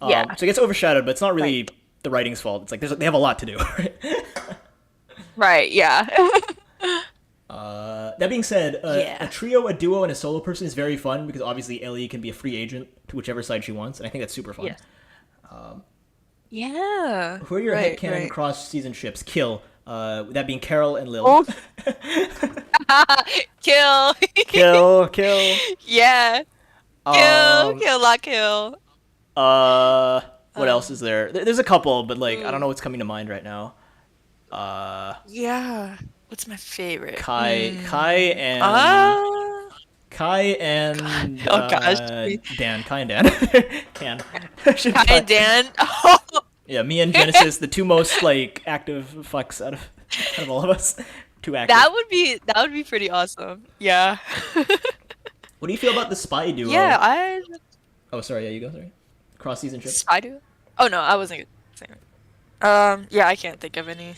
Yeah. So it gets overshadowed, but it's not really the writing's fault. It's like they have a lot to do. Right? Right. Yeah. That being said, Yeah. a trio, a duo, and a solo person is very fun because obviously Ellie can be a free agent to whichever side she wants, and I think that's super fun. Yes. Yeah. Who are your Right, headcanon right. cross-season ships? Kill. That being Carol and Lil. Oh, kill. Kill, kill. Yeah. Kill, Um, kill, not kill. uh, what else is Um, there? There's a couple, but like I don't know ooh. what's coming to mind right now. Uh, Yeah. What's my favorite? Kai Ah. and Oh gosh. Kai and Dan. Can. Should be Kai fine. and Dan. Oh. Yeah, me and Genesis, the two most like active fucks out of all of us. Too active. That would be pretty awesome. Yeah. What do you feel about the spy Yeah, duo? I Oh, sorry. Yeah, you go. Sorry. Cross season ships. Spider. Oh no, I wasn't saying it. Yeah, I can't think of any.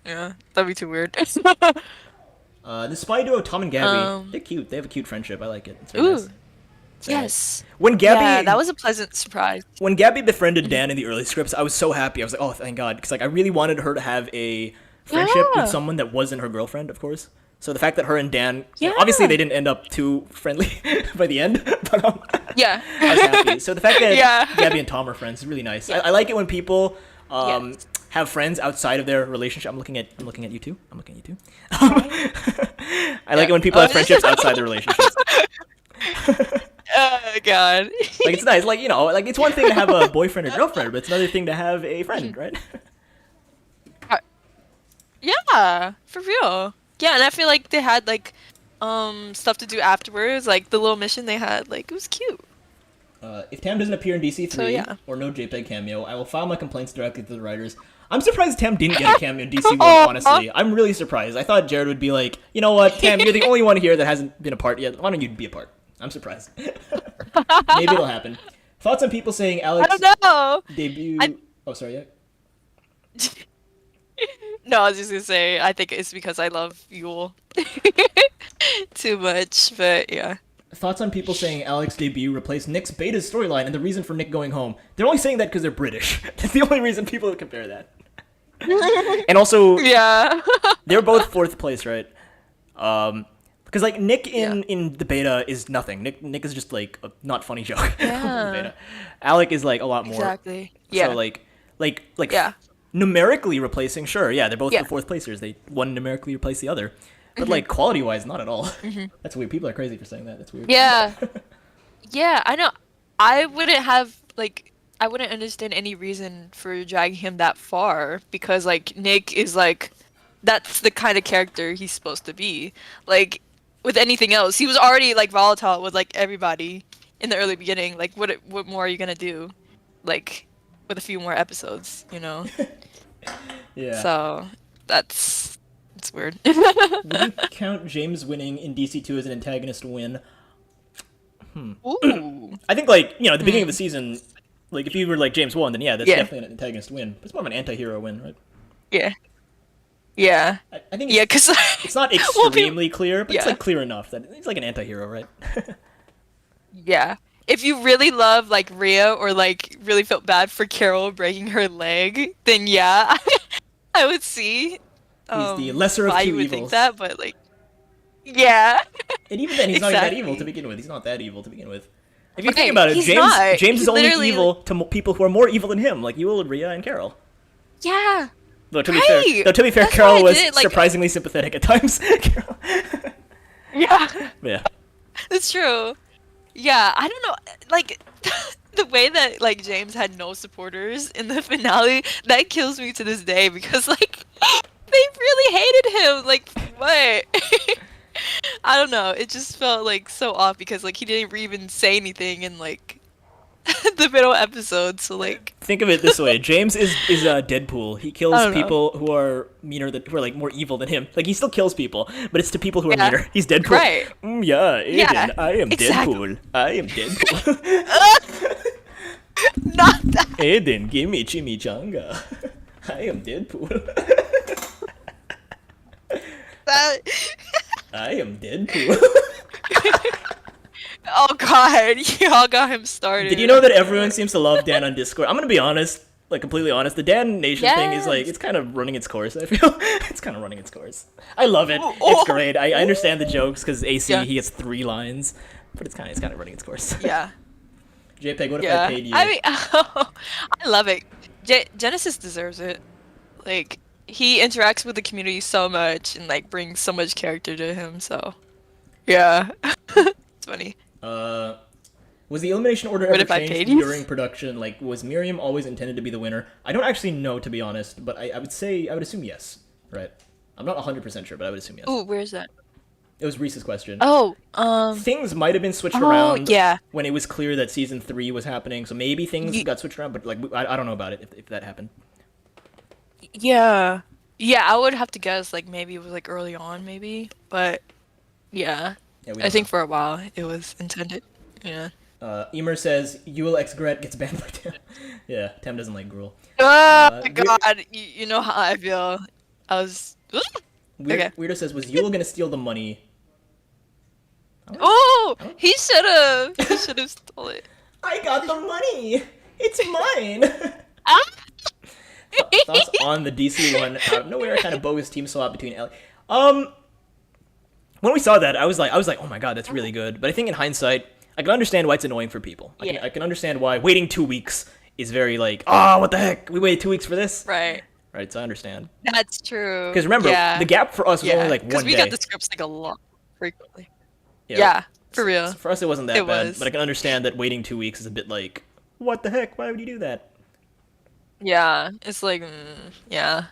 Yeah, that'd be too weird. The spy duo Tom and Gabby. Um, They're cute. They have a cute friendship. I like it. It's very nice. ooh, It's very nice. yes. When Yeah, Gabby that was a pleasant surprise. when Gabby befriended Dan in the early scripts, I was so happy. I was like, oh, thank God, because like I really wanted her to have a friendship with Yeah. someone that wasn't her girlfriend, of course. So the fact that her and Dan, Yeah. obviously they didn't end up too friendly by the end, but Yeah. I was happy. So the fact that Yeah. Gabby and Tom are friends is really nice. Yeah. I like it when people Yes. have friends outside of their relationship. I'm looking at you too. I'm looking at you too. I like it when people have friendships outside their relationships. Oh God. Like it's nice. Like like it's one thing to have a boyfriend or girlfriend, but it's another thing to have a friend, right? Yeah, for real. Yeah, and I feel like they had like stuff to do afterwards, like the little mission they had, like it was cute. If Tam doesn't appear in DC3 So, yeah. or no JPEG cameo, I will file my complaints directly to the writers. I'm surprised Tam didn't get a cameo in DC1, Aw. honestly. I'm really surprised. I thought Jared would be like, you know what, Tam, you're the only one here that hasn't been a part yet. Why don't you be a part? I'm surprised. Maybe it'll happen. Thoughts on people saying I Alex don't know. debut... I- Oh, sorry, yeah? No, I was just gonna say I think it's because I love Yule too much, but yeah. Thoughts on people saying Alex debut replaced Nick's Beta's storyline and the reason for Nick going home. They're only saying that because they're British. That's the only reason people would compare that. And also, Yeah. they're both fourth place, right? Because like Nick in Yeah. the beta is nothing. Nick is just like a not funny joke. in the Yeah. beta. Alec is like a lot more. Exactly. Yeah. So like Yeah. numerically replacing, sure, yeah, they're both Yeah. the fourth placers. They one numerically replace the other, but like quality wise, not at all. That's weird. People are crazy for saying that. That's weird. Yeah. Yeah, I know. I wouldn't have I wouldn't understand any reason for dragging him that far because like Nick is like that's the kind of character he's supposed to be. Like with anything else, he was already like volatile with like everybody in the early beginning. Like what more are you gonna do? Like with a few more episodes, you know? Yeah. So it's weird. Would you count James winning in DC2 as an antagonist win? Ooh. I think like at the beginning of the season, like if you were like James won, then yeah, that's Yeah. definitely an antagonist win. But it's more of an anti-hero win, right? Yeah. Yeah. I think Yeah, because it's not Well, extremely clear, but it's yeah. like clear enough that it's like an anti-hero, right? yeah. If you really love like Rhea or like really felt bad for Carol breaking her leg, then yeah, I would see He's the lesser of why two you would think evils. that, but like yeah. And even then, he's not even that evil Exactly. to begin with. He's not that evil to begin with. If you Right, think about it, he's James not. James He is only literally, evil to people who are more evil than him, like Yul, Rhea, and Carol. Yeah. Though to be Right. fair, That's Carol why I was didn't, like- surprisingly sympathetic at times. Carol. Yeah. Yeah. That's true. Yeah, I don't know, like the way that like James had no supporters in the finale, that kills me to this day because like they really hated him. Like what? I don't know. It just felt like so off because like he didn't even say anything in like the middle episode. So like Think of it this way: James is Deadpool. He kills I don't know. people who are who are like more evil than him. Like he still kills people, but it's to people who are Yeah. meaner. He's Deadpool. Right. Yeah, Aiden, Yeah, I am exactly. Deadpool. I am Deadpool. not that. Aiden, give me chimichanga. I am Deadpool. that. I am Deadpool. Oh god, y'all got him started. Did you know that everyone seems to love Dan on Discord? I'm gonna be honest, like completely honest. The Dan Nation thing is like Yes. it's kind of running its course. I feel it's kind of running its course. I love it. Oh, It's oh. great. I understand the jokes because AC Yeah. he gets 3 lines, but it's kind of running its course. Yeah. JPEG, what if I Yeah. paid you? I mean, I love it. Genesis deserves it. Like he interacts with the community so much and like brings so much character to him. So yeah, it's funny. Uh, was the elimination order What ever if I paid changed you? during production? Like, was Miriam always intended to be the winner? I don't actually know, to be honest, but I would assume yes, right? I'm not 100% sure, but I would assume yes. Ooh, where's that? It was Reese's question. Oh, Things might have been switched oh around yeah, when it was clear that season 3 was happening, so maybe things Ye- got switched around, but like I don't know about it if that happened. yeah, yeah. I would have to guess like maybe it was like early on, maybe, but yeah, Yeah, we I don't know. think for a while it was intended. Yeah. Emer says Yule X Gret gets banned by Tam. Yeah, Tam doesn't like Gruel. Oh my Weir- God, you know how I feel. I was okay. Weirdo says, was Yule gonna steal the money? Oh, I don't- he should have. He should have stole it. I got the money. It's mine. Ah! Thoughts on the DC one? Out of nowhere, kind of bogus team swap between Ellie. Um, when we saw that, I was like, oh my god, that's really good. But I think in hindsight, I can understand why it's annoying for people. Yeah. I can understand why waiting 2 weeks is very like, ah, what the heck? We waited 2 weeks for this, Right. right? So I understand. That's true. Because remember, Yeah. the gap for us was Yeah. only like Because one we day. got the scripts like a lot frequently. Yeah. Yeah, for real. So for us, it wasn't that It bad. was. But I can understand that waiting 2 weeks is a bit like, what the heck? Why would you do that? Yeah, it's like, yeah.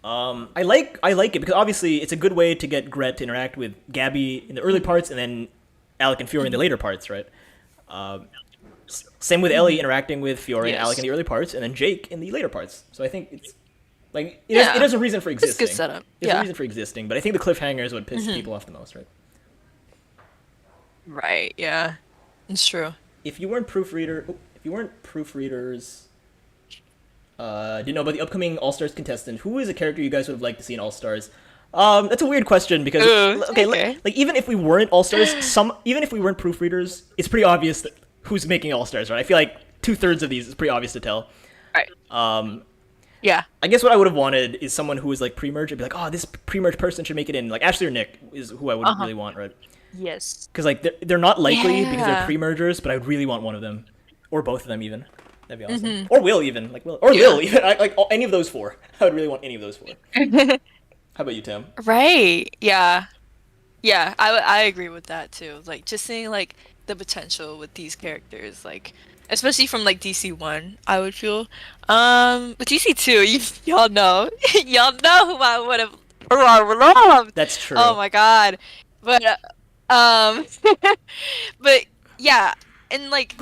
I like it because obviously it's a good way to get Gret to interact with Gabby in the early parts and then Alec and Fiore in the later parts, right? Same with Ellie interacting with Fiore and Yes. Alec in the early parts, and then Jake in the later parts. So I think it's like Yeah. it has a reason for It's a existing. good setup. There's a Yeah. reason for existing, but I think the cliffhanger is what pisses people off the most, right? Right, yeah. It's true. If you weren't proofreaders, didn't know about the upcoming All Stars contestant, who is a character you guys would have liked to see in All Stars? That's a weird question because Okay. like even if we weren't All Stars, even if we weren't proofreaders, it's pretty obvious that who's making All Stars, right? I feel like 2/3 of these is pretty obvious to tell. Right. Yeah. I guess what I would have wanted is someone who was like pre-merge. I'd be like, oh, this pre-merge person should make it in. Like Ashley or Nick is who I would really want, right? Yes. Because like they're not likely because they're Yeah. pre-mergers, but I would really want one of them, or both of them even. That'd be awesome. Or Will even, like Will or Yeah. Lil even. Any of those four. I would really want any of those four. How about you, Tim? Right. Yeah. Yeah, I agree with that too. Like just seeing like the potential with these characters, like especially from like DC 1, I would feel. With DC 2, y'all know, y'all know who I would have, who I would love. That's true. Oh my God, but but yeah, and like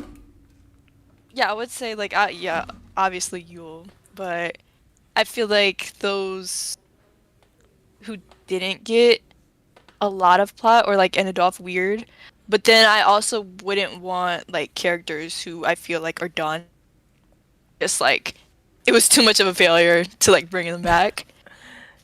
yeah, I would say like yeah, obviously Yule, but I feel like those who didn't get a lot of plot or like ended off weird. But then I also wouldn't want like characters who I feel like are done. Just like it was too much of a failure to like bring them back.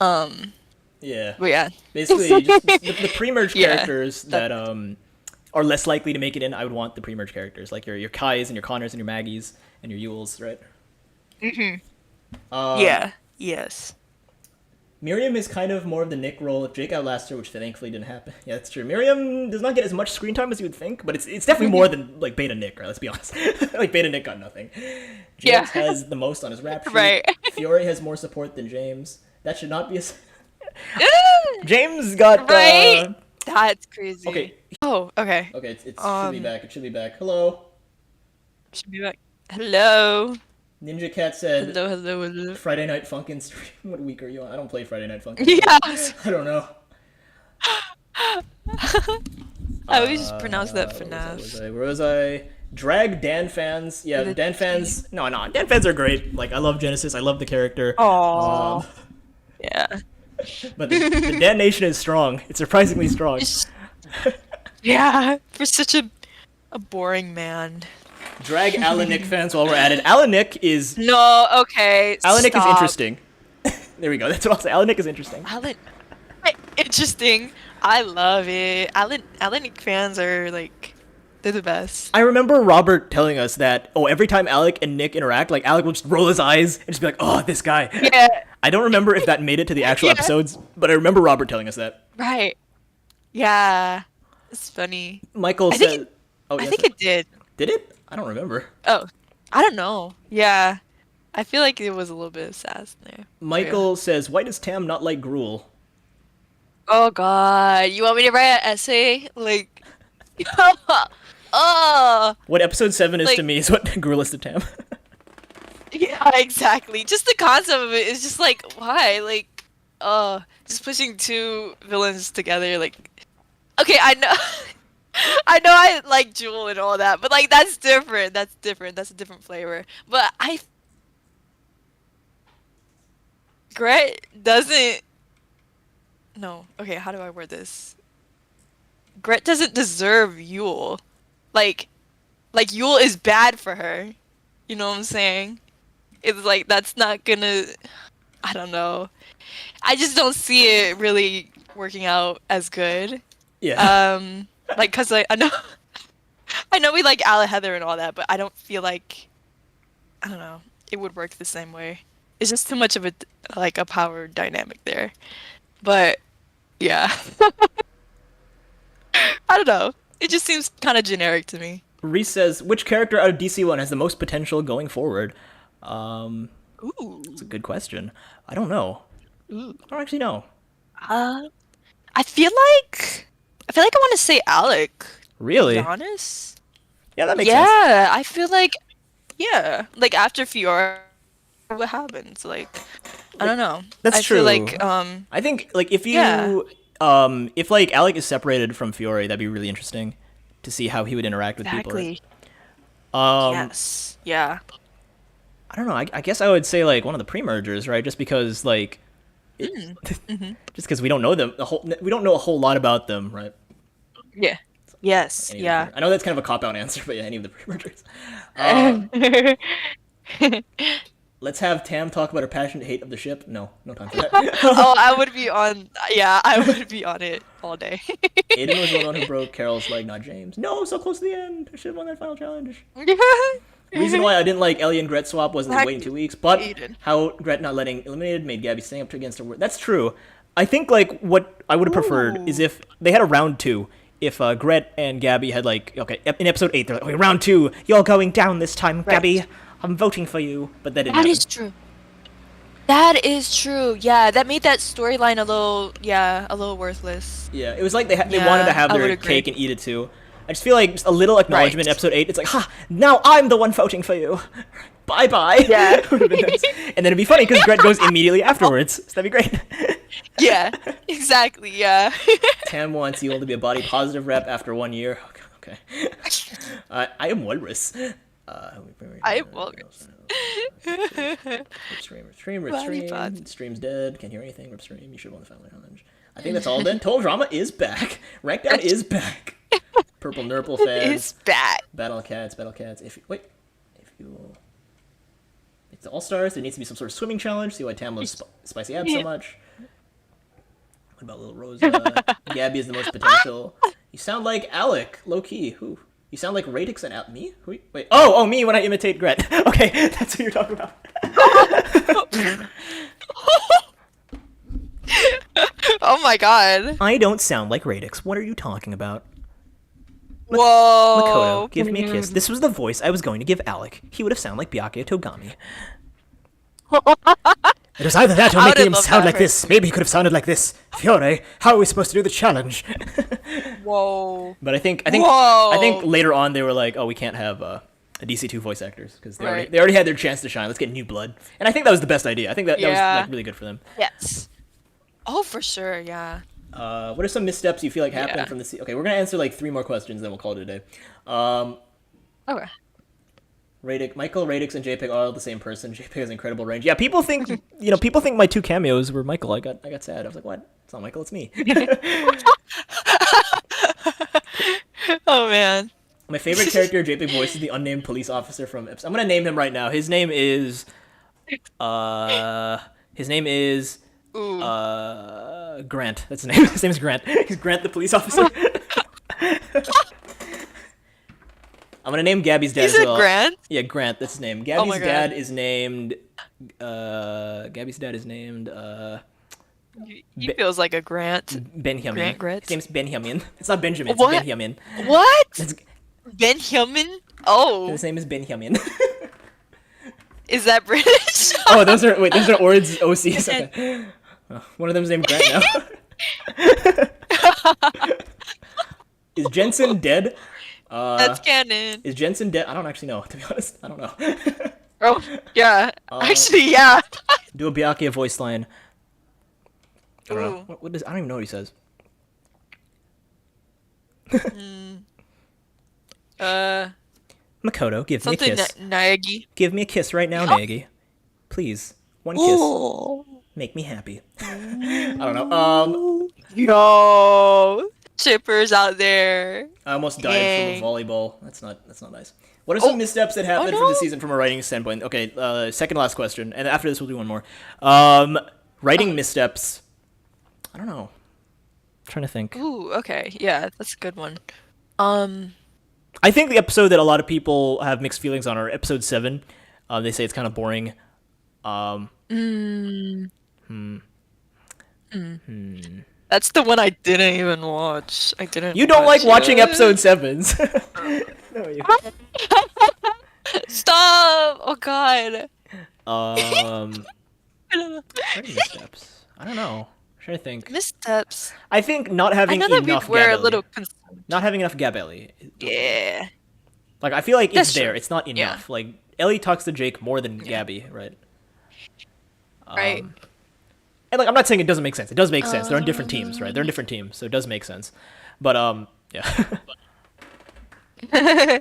Yeah. But yeah. Basically, just the pre-merge Yeah. characters that are less likely to make it in. I would want the pre-merge characters like your Kais and your Connors and your Maggies and your Yules, right? Yeah. Yes. Miriam is kind of more of the Nick role if Jake outlasts her, which thankfully didn't happen. Yeah, that's true. Miriam does not get as much screen time as you would think, but it's definitely more than like Beta Nick, right? Let's be honest. Like Beta Nick got nothing. James Yeah. has the most on his rap sheet. Right. Fiore has more support than James. That should not be a. James got Right. That's crazy. Okay. Oh, okay. Okay, it should be back. It should be back. Hello. Should be back. Hello. Ninja Cat said Hello. Friday Night Funkin' stream. What week are you on? I don't play Friday Night Funkin'. Yeah. I don't know. I always pronounce that Where FNAF. was I? Drag Dan fans. Yeah, Dan fans. No. Dan fans are great. Like, I love Genesis. I love the character. Aww. Yeah. But the Dan Nation is strong. It's surprisingly strong. Yeah, for such a boring man. Drag Alanik fans while we're at it. Alanik is No, okay. Alanik is stop. interesting. There we go. That's what I'll say. Alanik is interesting. Interesting. I love it. Alanic fans are like, they're the best. I remember Robert telling us that, every time Alec and Nick interact, like, Alec will just roll his eyes and just be like, oh, this guy. Yeah. I don't remember if that made it to the actual Yeah. episodes, but I remember Robert telling us that. Right. Yeah. It's funny. Michael I think said... I think it did. Did it? I don't remember. Oh, I don't know. Yeah. I feel like it was a little bit of sass there. Yeah. Michael says, "Why does Tam not like gruel?" Oh God, you want me to write an essay? Like, oh, What episode 7 is to like, me is what gruel is to Tam. yeah, exactly. Just the concept of it is just like, why? Like, just pushing two villains together. Like, okay, I know, I know, I like Jewel and all that, but like, that's different. That's different. That's a different flavor. But Gret doesn't. No. Okay, how do I word this? Gret doesn't deserve Yule. Like, Yule is bad for her. You know what I'm saying? It's like that's not gonna. I don't know. I just don't see it really working out as good. Yeah. Like, cause I know, I know we like Ala Heather and all that, but I don't feel like, I don't know, it would work the same way. It's just too much of a power dynamic there. But yeah, I don't know. It just seems kind of generic to me. Reese says, "Which character out of DC1 has the most potential going forward?" Ooh. It's a good question. I don't know. Ooh. I don't actually know. Uh, I feel like I want to say Alec. To be Really? honest. Yeah, that makes sense. Yeah, I feel like, yeah, like after Fiora, what happens? Like, I don't know. That's I true. feel like, I think like if you Yeah. if like Alec is separated from Fiore, that'd be really interesting to see how he would interact with people. Exactly. Right? Yes. Yeah. I don't know. I guess I would say like one of the pre-mergers, right? Just because like Mm-hmm. just because we don't know them we don't know a whole lot about them, right? Yeah. Yes. Any of the Yeah. I know that's kind of a cop-out answer, but yeah, any of the pre-mergers. Let's have Tam talk about her passionate hate of the ship. No, no time for that. Oh, I would be on. Yeah, I would be on it all day. Aiden was the one who broke Carol's leg, not James. No, so close to the end. I should have won that final challenge. Reason why I didn't like Ellie and Gret swap wasn't the waiting 2 weeks, but Aiden. how Gret not letting eliminated made Gabby staying up to against her word. That's true. I think like what I would have preferred is if they had a round 2. If Gret and Gabby had like in episode 8 they're like, okay, round 2, you're going down this time, Right. Gabby. I'm voting for you, but that didn't That happen. is true. That is true. Yeah, that made that storyline a little worthless. Yeah, it was like they Yeah, wanted to have I their would agree. cake and eat it too. I just feel like just a little acknowledgement in Right. episode 8. It's like, ha, now I'm the one voting for you. Bye bye. Yeah. Would've been nice. And then it'd be funny because Gret goes immediately afterwards. So that'd be great. Yeah, exactly. Yeah. Tam wants you all to be a body positive rep after 1 year. Okay. I am walrus. I am walrus. Rip Body stream. pod. Stream's dead. Can't hear anything. Rip stream. You should have won the family challenge. I think that's all then. Total Drama is back. Rankdown is back. Purple Nurple It's fans. bad. Battle Cats. If you it's All Stars, there needs to be some sort of swimming challenge. See why Tam loves spicy abs so much. What about Little Rosa? Gabby is the most potential. You sound like Alec, low key. Who? You sound like Radix and me? Who? Wait. Oh, me when I imitate Gret. Okay, that's what you're talking about. Oh my god. I don't sound like Radix. What are you talking about? Whoa. Makoto, give me a kiss. This was the voice I was going to give Alec. He would have sounded like Byakuya Togami. It was either that or I making would've him loved sound that like this. Maybe he could have sounded like this. Fiore, how are we supposed to do the challenge? Whoa. But I think Whoa. later on they were like, oh, we can't have a DC2 voice actors because Right. they already had their chance to shine. Let's get new blood. And I think that was the best idea. I think that was Yeah. like really good for them. Yes. Oh, for sure. Yeah. What are some missteps you feel like happened Yeah. from the Okay, we're gonna answer like 3 more questions, then we'll call it a day. Okay. Michael, Radix, and Jpeg are all the same person. Jpeg has incredible range. Yeah, people think people think my 2 cameos were Michael. I got sad. I was like, what? It's not Michael. It's me. Oh man. My favorite character Jpeg voice is the unnamed police officer from. I'm gonna name him right now. His name is. Ooh. Grant. That's his name. His name is Grant. He's Grant, the police officer. I'm gonna name Gabby's dad You as said well. Grant? Yeah, Grant. That's his name. my Gabby's God. dad is named. Gabby's dad is named. He feels like a Grant. Benjamin. Grant Gretz? His name's Benjamin. It's not Benjamin. It's What? Benjamin. What? It's, Benjamin? Oh. his name is Benjamin. Is that British? Oh, those are Ord's OCs. Okay. One of them's named Grant now. Is Jensen dead? That's canon. Is Jensen dead? I don't actually know. To be honest, I don't know. Oh, yeah. Actually, yeah. Do a Byakuya voice line. I don't Ooh. know. What does? I don't even know what he says. Makoto, give me a Something kiss. Naegi. Give me a kiss right now, Nagi. Please, one kiss. Oh. Make me happy. I don't know. Yo. Shippers out there. I almost died Dang. from a volleyball. That's not nice. What are some missteps that happened no. from the season from a writing standpoint? Okay, second last question, and after this we'll do one more. Writing missteps. I don't know. I'm trying to think. Ooh, okay. Yeah, that's a good one. I think the episode that a lot of people have mixed feelings on are episode 7. They say it's kind of boring. That's the one I didn't even watch. I didn't. You don't like watch watching it. episode 7s. No, you. Stop! Oh God. Writing missteps. I don't know. I'm trying to think. Missteps. I think not I having know that we enough were a Gabelli. little concerned. Not having enough Gabelli. Yeah. Like, I feel like it's That's there. true. It's not Yeah. enough. Like, Ellie talks to Jake more than Gabby, right? Right. And, like, I'm not saying it doesn't make sense. It does make sense. They're on different teams, right? They're on different teams, so it does make sense. But, yeah. I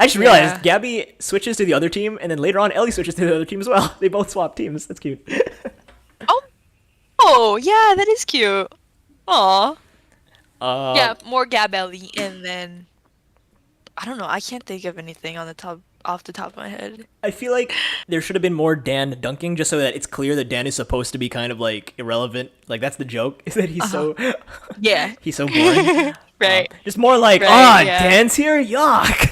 just realized Gabby switches to the other team, and then later on, Ellie switches to the other team as well. They both swap teams. That's cute. Oh, yeah, that is cute. Aw. Yeah, Um, more Gabelli, and then I don't know. I can't think of anything off the top of my head. I feel like there should have been more Dan dunking, just so that it's clear that Dan is supposed to be kind of like irrelevant. Like that's the joke, is that he's so Yeah. he's so boring. Right. Just more like, Right, yeah. Dan's here, yuck.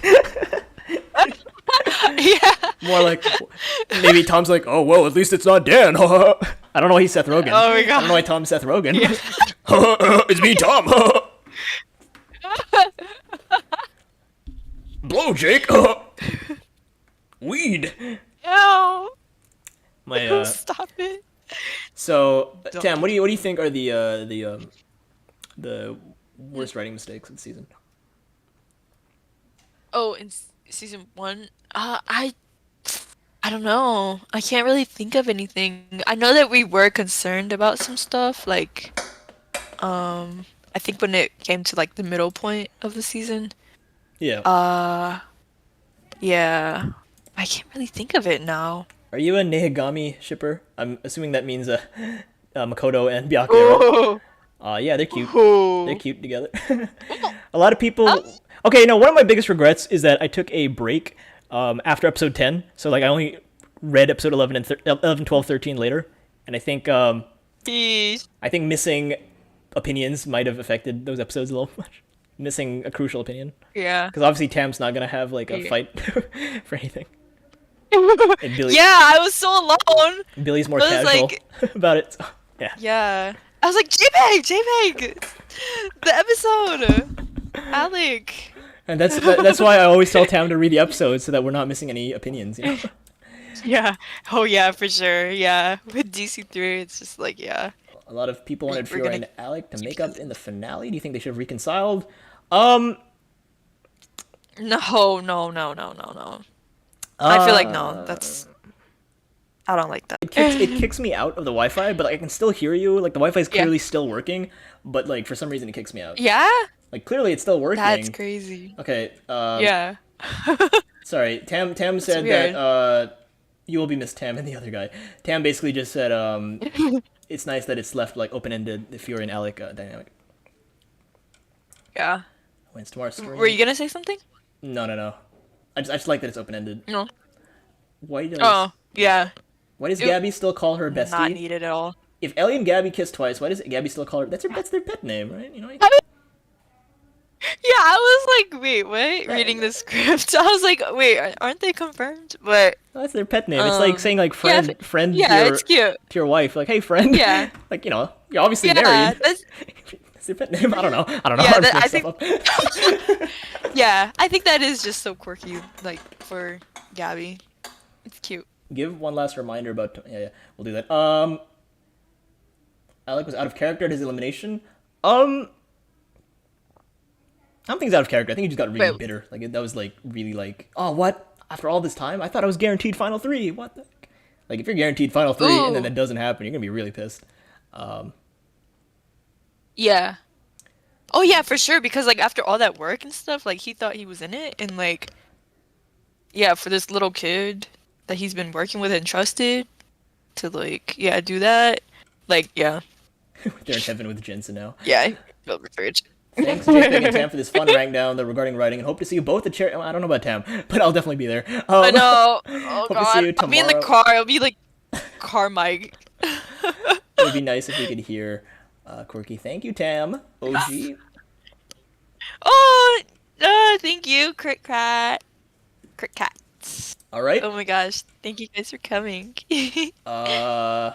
Yeah. More like maybe Tom's like, oh well, at least it's not Dan. I don't know why he's Seth Rogen. Oh my I don't God. know why Tom's Seth Rogen. It's me, Tom. Blow, Jake. Weed. Ew. My Stop it. So, Tam, what do you think are the worst writing mistakes of the season? Oh, in season 1, I don't know. I can't really think of anything. I know that we were concerned about some stuff, like, I think when it came to like the middle point of the season. Yeah. Yeah. I can't really think of it now. Are you a Nehigami shipper? I'm assuming that means Makoto and Byakuya. Yeah, they're cute. They're cute together. A lot of people. Okay, no. One of my biggest regrets is that I took a break after episode 10. So like I only read episode 11 and 11, 12, 13 later, and I think Jeez. missing opinions might have affected those episodes a little much. Missing a crucial opinion, Yeah. because obviously Tam's not gonna have like a Yeah. fight for anything. And Billy, Yeah, I was so alone. Billy's more I was casual like- about it. So, yeah. Yeah. I was like, Jpeg! The episode! Alec! And that's why I always tell Tam to read the episodes so that we're not missing any opinions. You know? Yeah. Oh, yeah, for sure. Yeah. With DC3, it's just like, yeah. A lot of people wanted We're Fiora gonna and Alec to make up in the finale. Do you think they should have reconciled? No. I feel like no. That's. I don't like that. It kicks me out of the Wi-Fi, but like, I can still hear you. Like the Wi-Fi is clearly still working, but like for some reason it kicks me out. Yeah? Like clearly it's still working. That's crazy. Okay. Yeah. Sorry. Tam said weird. that you will be Miss Tam and the other guy. Tam basically just said it's nice that it's left like open-ended, the Fiora and Alec dynamic. Yeah. When's tomorrow's stream? Were you gonna say something? No. I just like that it's open-ended. No. Why does Yeah. Why does Gabby still call her bestie? Not needed at all. If Ellie and Gabby kiss twice, why does Gabby still call her? That's their pet name, right? You know. Yeah, I was like, wait, what? Reading the script. I was like, wait, aren't they confirmed? But That's their pet name. It's like saying like friend, friend yeah, to, it's cute. to your wife. Like, hey, friend. Yeah. Like, you know, you're obviously Yeah, married. that's, That's their pet name. I don't know. Yeah, I'm that- I making stuff up. yeah, I think that is just so quirky, like for Gabby. It's cute. Give one last reminder about. Yeah, we'll do that. Alec was out of character at his elimination. I don't think he's out of character. I think he just got really Wait, bitter. Like that was like really like, oh what? After all this time, I thought I was guaranteed final three. What the? Heck? Like if you're guaranteed final three and then ooh, that doesn't happen, you're gonna be really pissed. yeah. Oh yeah, for sure. Because like after all that work and stuff, like he thought he was in it, and like yeah, for this little kid that he's been working with and trusted to like yeah do that, like yeah, They're in heaven with Jensen now. yeah, I feel betrayed. Thanks, Jpeg and Tam, for this fun rank down the regarding writing, and hope to see you both at chair. I don't know about Tam, but I'll definitely be there. I know. Oh Hope to see God, you I'll be in the tomorrow. car. I'll be like car mic. It would be nice if we could hear Quirky. Thank you, Tam. OG. Oh, thank you, Crit Cat. Crit Cats. All right. Oh my gosh, thank you guys for coming. I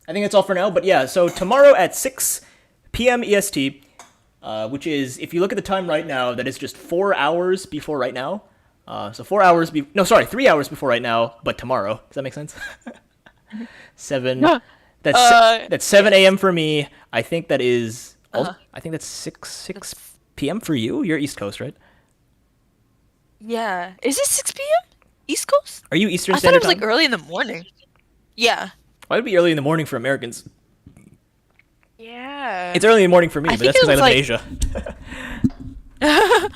think that's all for now. But yeah, so tomorrow at 6 p.m. EST, which is, if you look at the time right now, that is just 4 hours before right now. So 4 hours, no, sorry, 3 hours before right now, but tomorrow. Does that make sense? 7. Yeah. That's 7 a.m. for me. I think that is. I think that's 6 p.m. for you. You're East Coast, right? Yeah. Is it 6 p.m. East Coast? Are you Eastern I thought Standard it was Time? like early in the morning. Yeah. Why would it be early in the morning for Americans? Yeah. It's early in the morning for me, I but think that's because I it live was in Asia.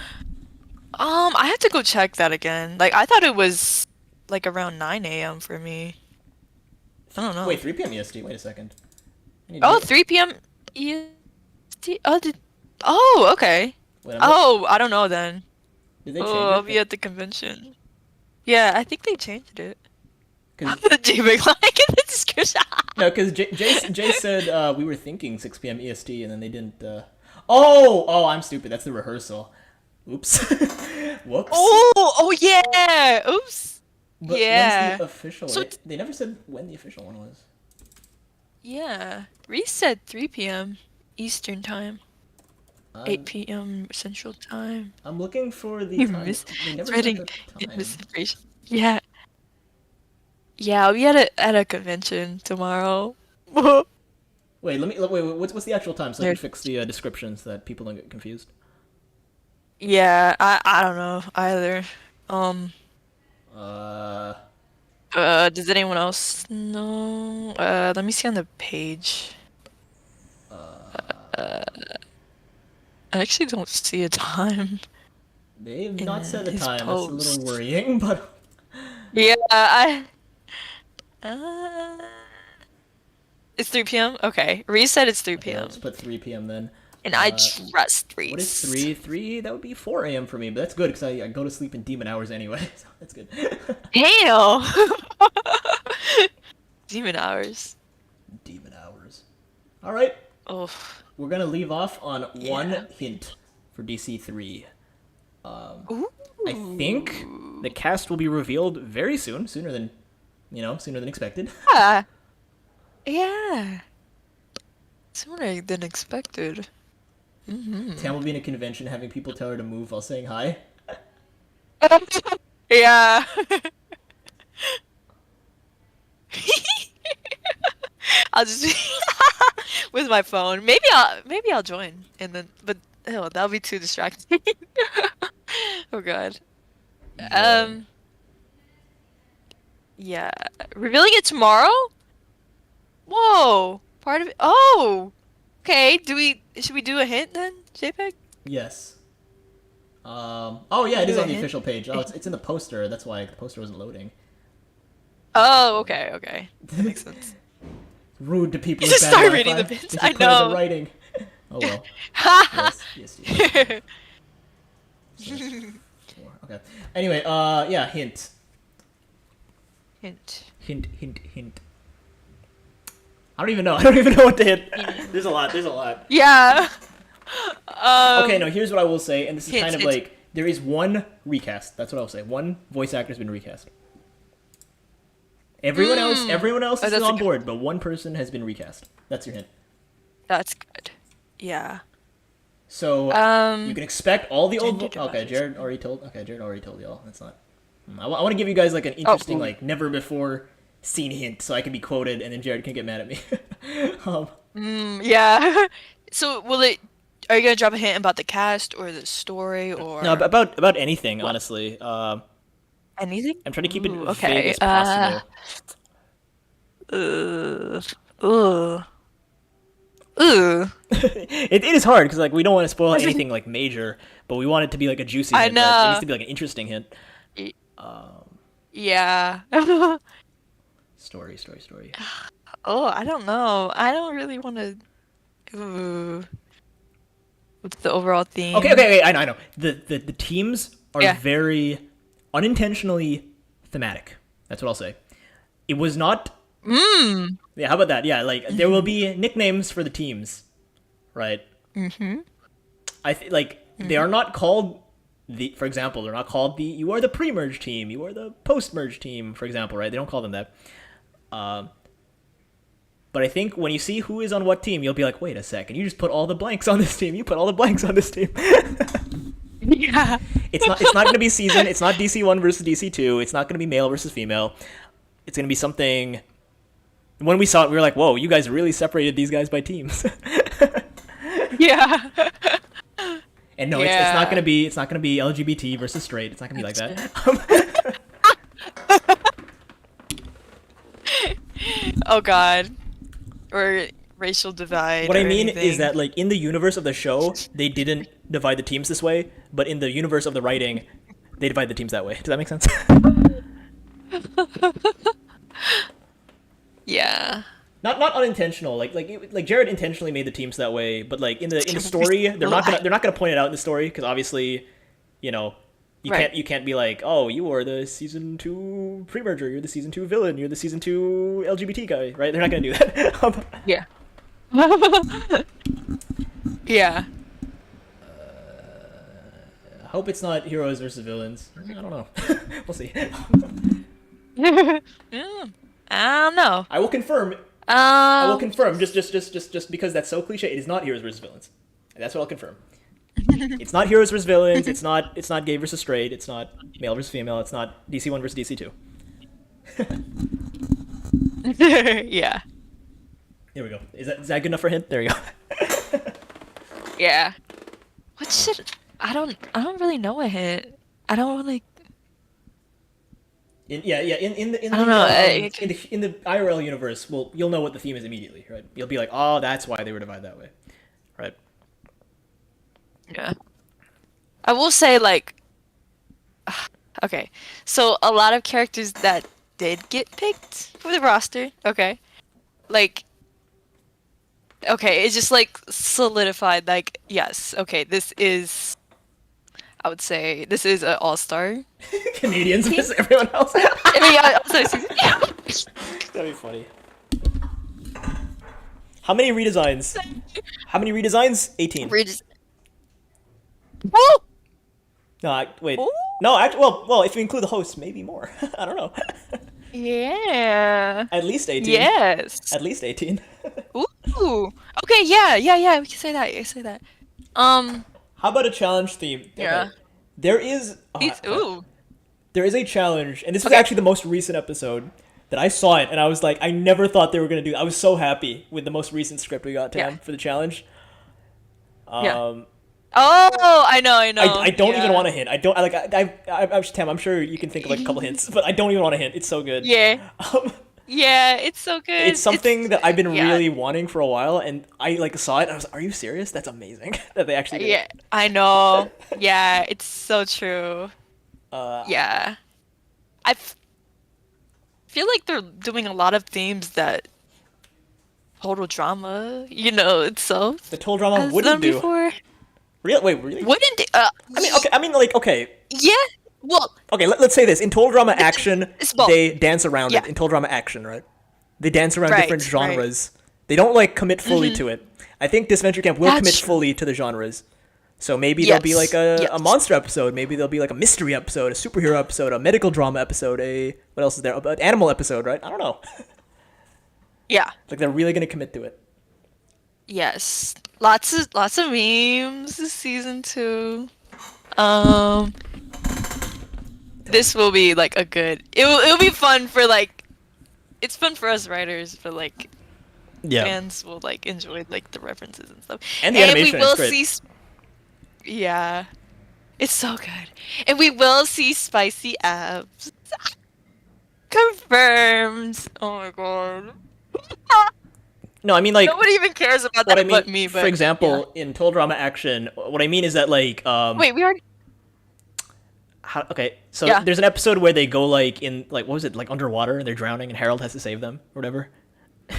I have to go check that again. Like I thought it was like around 9 a.m. for me. I don't know. Wait, 3 p.m. EST. Wait a second. I need to Oh, get- 3 p.m. EST. Oh, okay. Wait, Oh, I don't know then. did they change Oh, I'll it? be at the convention. Yeah, I think they changed it. 'Cause- The Jpeg like in the description. No, because Jay said we were thinking 6 p.m. EST, and then they didn't. Oh, I'm stupid. That's the rehearsal. Oops. Whoops. Oh yeah. Oops. But yeah. when's the official? So They never said when the official one was. Yeah. Reese said 3 p.m. Eastern time, 8 I'm, p.m. Central time. I'm looking for the You time. They never said spreading the time. misinformation. Yeah. Yeah, I'll be at a convention tomorrow. Wait, wait. What's the actual time so I can There- fix the descriptions that people don't get confused? Yeah, I don't know either. Uh, Does anyone else know? Let me see on the page. I actually don't see a time. they've In not said the his time. That's a little post. worrying, but Yeah, uh, it's 3 p.m. Okay, Reese said it's 3 okay, p.m. let's put 3 p.m. then. And I Uh, trust Reese. What is 3? 3? That would be 4 a.m. for me, but that's good because I go to sleep in demon hours anyway, so that's good. Damn! Demon hours. Demon hours. All right, Oh, we're gonna leave off on one Yeah. hint for DC3. ooh. I think the cast will be revealed very soon, sooner than expected. Yeah. Yeah. Sooner than expected. Tam will be in a convention having people tell her to move while saying hi. Yeah. I'll just with my phone. Maybe I'll join and then but that'll be too distracting. Oh god. Yeah. Revealing it tomorrow? Whoa. Part of it. Oh. Okay. Should we do a hint then, JPEG? Yes. Oh yeah, it is Do a on the hint? official page. Oh, it's in the poster. That's why the poster wasn't loading. Oh, okay. That makes sense. Rude to people You with just bad start Wi-Fi. reading the bits. They I should clear the know. writing. Oh well. Yes. Okay. Anyway, yeah, hint. Hint. Hint. I don't even know. I don't even know what to hint. There's a lot. Yeah. Okay, no, here's what I will say, and this is Hint, kind of hint. like, there is one recast. That's what I'll say. One voice actor has been recast. Everyone else Oh, is that's on a good- board, but one person has been recast. That's your hint. That's good. Yeah. So you can expect all the old. Gender Okay, dividers. Jared already told. Okay, Jared already told y'all. That's not I want to give you guys like an Oh, interesting, like never before seen hint, so I can be quoted, and then Jared can get mad at me. um, yeah. So will it? Are you gonna drop a hint about the cast or the story no, or about anything, what? honestly. Anything? I'm trying to keep it Ooh, vague okay. as possible. Uh, ooh, ooh. It is hard because like we don't want to spoil anything like major, but we want it to be like a juicy I hint, right? It needs know. to be like an interesting hint. Y- Um, Yeah. story. Oh, I don't know. I don't really want to. Ooh. What's the overall theme? Okay. I know. The teams are Yeah. very unintentionally thematic. That's what I'll say. It was not. Mm. Yeah, how about that? Yeah, like there will be nicknames for the teams, right? Mm-hmm. Like they are not called the. For example, they're not called the. You are the pre-merge team. You are the post-merge team. For example, right? They don't call them that. Um, but I think when you see who is on what team, you'll be like, wait a second, you just put all the blanks on this team. You put all the blanks on this team. Yeah. It's not going to be season. It's not DC1 versus DC2. It's not going to be male versus female. It's going to be something. When we saw it, we were like, whoa, you guys really separated these guys by teams. Yeah. And no, it's not gonna be LGBT versus straight. It's not gonna be like that. Oh God. Or racial divide What or I mean anything. is that like in the universe of the show, they didn't divide the teams this way, but in the universe of the writing, they divide the teams that way. Does that make sense? Yeah. Not unintentional. Like Jared intentionally made the teams that way, but like in the story, they're not gonna point it out in the story because obviously, you know, Right. you can't be like, oh, you are the season 2 pre-merger, you're the season 2 villain, you're the season 2 LGBT guy, right? They're not gonna do that. Yeah. Yeah. I hope it's not heroes versus villains. I don't know. We'll see. Yeah. I don't know. I will confirm. I will Um. confirm. Just because that's so cliche. It is not heroes versus villains. And that's what I'll confirm. It's not heroes versus villains. It's not gay versus straight. It's not male versus female. It's not DC1 versus DC2. Yeah. Here we go. Is that good enough for a hint? There you go. Yeah. What should I don't really know a hint. I don't like In I don't know. in the IRL universe, well, you'll know what the theme is immediately, right? You'll be like, oh, that's why they were divided that way, right? Yeah. I will say like okay. So a lot of characters that did get picked for the roster, okay. Like okay, it just like solidified like yes, okay, this is I would say this is an all-star. Canadians versus everyone else. I mean, also, That'd be funny. How many redesigns? How many redesigns? 18. Regis- Woo! No, wait. Ooh. No, well, if you include the hosts, maybe more. I don't know. Yeah. At least 18. Yes. At least 18. Ooh. Okay, yeah. We can say that. You can say that. How about a challenge theme? Yeah. Okay. There is. Ooh. There is a challenge, and this is Okay. actually the most recent episode that I saw it, and I was like, I never thought they were gonna do. I was so happy with the most recent script we got, Tam, Yeah. for the challenge. Yeah. Oh, I know. I don't even Yeah. want to hint. I don't I like. I'm Tam. I'm sure you can think of like a couple hints, but I don't even want to hint. It's so good. Yeah. Um, Yeah, it's so good. it's something that I've been yeah. really wanting for a while, and I like saw it. And I was, like, "Are you serious? That's amazing that they actually did Yeah, it." I know. Yeah, it's so true. Uh, Yeah. Feel like they're doing a lot of themes that total drama, itself the toll drama has wouldn't done do. before. Really? Wait, really? Wouldn't it? Okay. Yeah. Well, Okay, let's say this. In toll drama action, it's both. they dance around Yeah. it. In toll drama action, right? They dance around Right, different right. genres. They don't like commit fully to it. I think Disventure Camp will That's commit true. fully to the genres. So maybe there'll be like a Yes. monster episode, maybe there'll be like a mystery episode, a superhero episode, a medical drama episode, what else is there? An animal episode, right? I don't know. Yeah. Like they're really gonna commit to it. Yes. Lots of memes this season 2. Um this will be like a good. It'll be fun for like. It's fun for us writers, but like Yeah. fans will like enjoy like the references and stuff. And the animation, we will it's great. see. Yeah, it's so good, and we will see spicy abs. Confirmed. Oh my god. No, I mean like Nobody even cares about what that I mean. but me. But for example, in Total Drama Action, what I mean is that like wait, we already. okay, so Yeah. there's an episode where they go like in like what was it like underwater and they're drowning and Harold has to save them or whatever.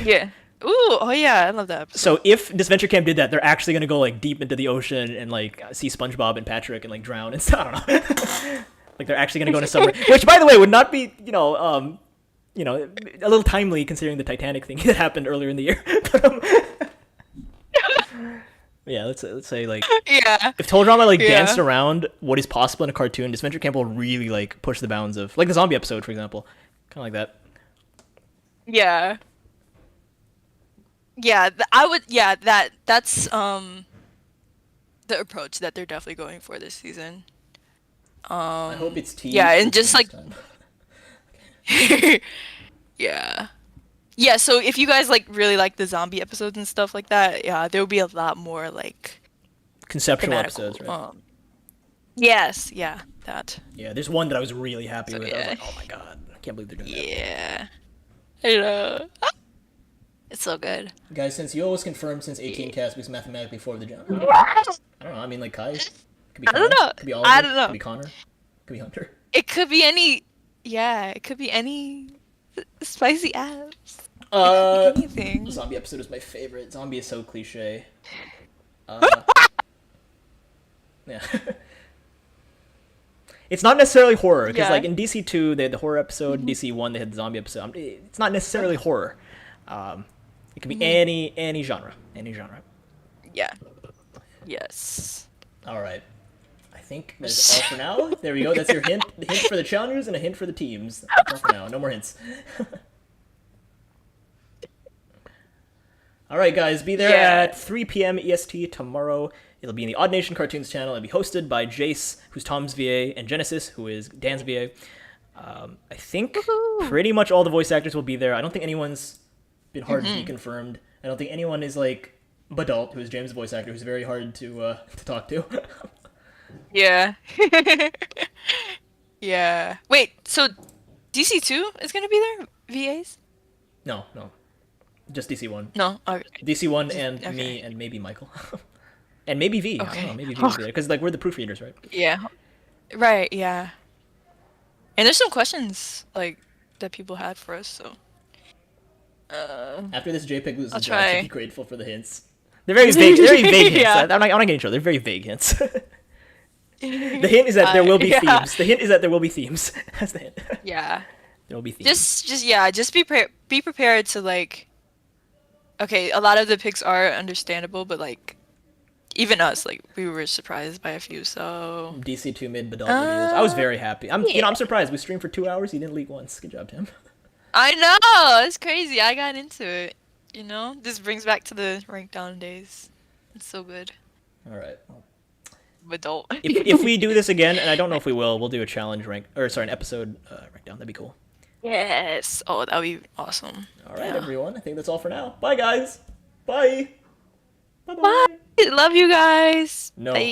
Yeah. Ooh. Oh yeah, I love that episode. So if Disventure Camp did that, they're actually gonna go like deep into the ocean and like see SpongeBob and Patrick and like drown and stuff. I don't know. Like they're actually gonna go into summer, which by the way would not be a little timely considering the Titanic thing that happened earlier in the year. But, yeah, let's say like Yeah. if Total Drama like Yeah. danced around what is possible in a cartoon, Disventure Camp will really like push the bounds of like the zombie episode, for example, kind of like that. Yeah. Yeah, I would. Yeah, that's the approach that they're definitely going for this season. I hope it's tea. Yeah, and just like time. yeah. Yeah, so if you guys like really like the zombie episodes and stuff like that, yeah, there will be a lot more like Conceptual thematical. episodes, right? Yes, yeah, that. Yeah, there's one that I was really happy with. I was yeah. like, oh my god, I can't believe they're doing that. Yeah. I know. It's so good. Guys, since Yo was confirmed since 18 cast because mathematically 4 of the jump. I don't know. I mean, like Kai. Could be I don't Connor, know. Could be Oliver, I don't know. Could be Connor. Could be Hunter. It could be any. Yeah, it could be any spicy abs. Anything. Zombie episode is my favorite. Zombie is so cliche. Yeah. It's not necessarily horror because, Yeah. like in DC 2, they had the horror episode. In DC 1, they had the zombie episode. It's not necessarily horror. It can be any genre, Yeah. Yes. All right. I think that's all for now. There we go. That's your hint. The hint for the challengers and a hint for the teams. That's all for now. No more hints. All right, guys. Be there at 3 p.m. EST tomorrow. It'll be in the Odd Nation Cartoons channel. It'll be hosted by Jace, who's Tom's VA, and Genesis, who is Dan's VA. I think pretty much all the voice actors will be there. I don't think anyone's been hard to be confirmed. I don't think anyone is like Badalt, who is James' voice actor, who's very hard to talk to. Yeah. Yeah. Wait, so DC2 is gonna be there? VAs? No, just DC1. No. Okay. DC1 and okay. me and maybe Michael. And maybe V. I don't know, maybe V will be there. Because like, we're the proofreaders, right? Yeah. Right, yeah. And there's some questions like that people had for us, so After this Jpeg loses I'll the job, try. should be grateful for the hints. They're very vague. They're very vague hints. Yeah. I'm not getting intro. They're very vague hints. The hint is that there will be Yeah. themes. The hint is that there will be themes. That's the hint. yeah. There will be themes. Just be prepared to like. Okay, a lot of the picks are understandable, but like, even us, like, we were surprised by a few. So DC2 mid Badal videos. I was very happy. I'm surprised. We streamed for 2 hours. He didn't leak once. Good job, Tim. I know it's crazy. I got into it. You know, this brings back to the rank down days. It's so good. All right. Adult. If we do this again, and I don't know if we will, we'll do a challenge an episode rank down. That'd be cool. Yes. Oh, that'd be awesome. All right, Yeah. everyone. I think that's all for now. Bye, guys. Bye. Bye-bye. Bye. Love you guys. No. Bye.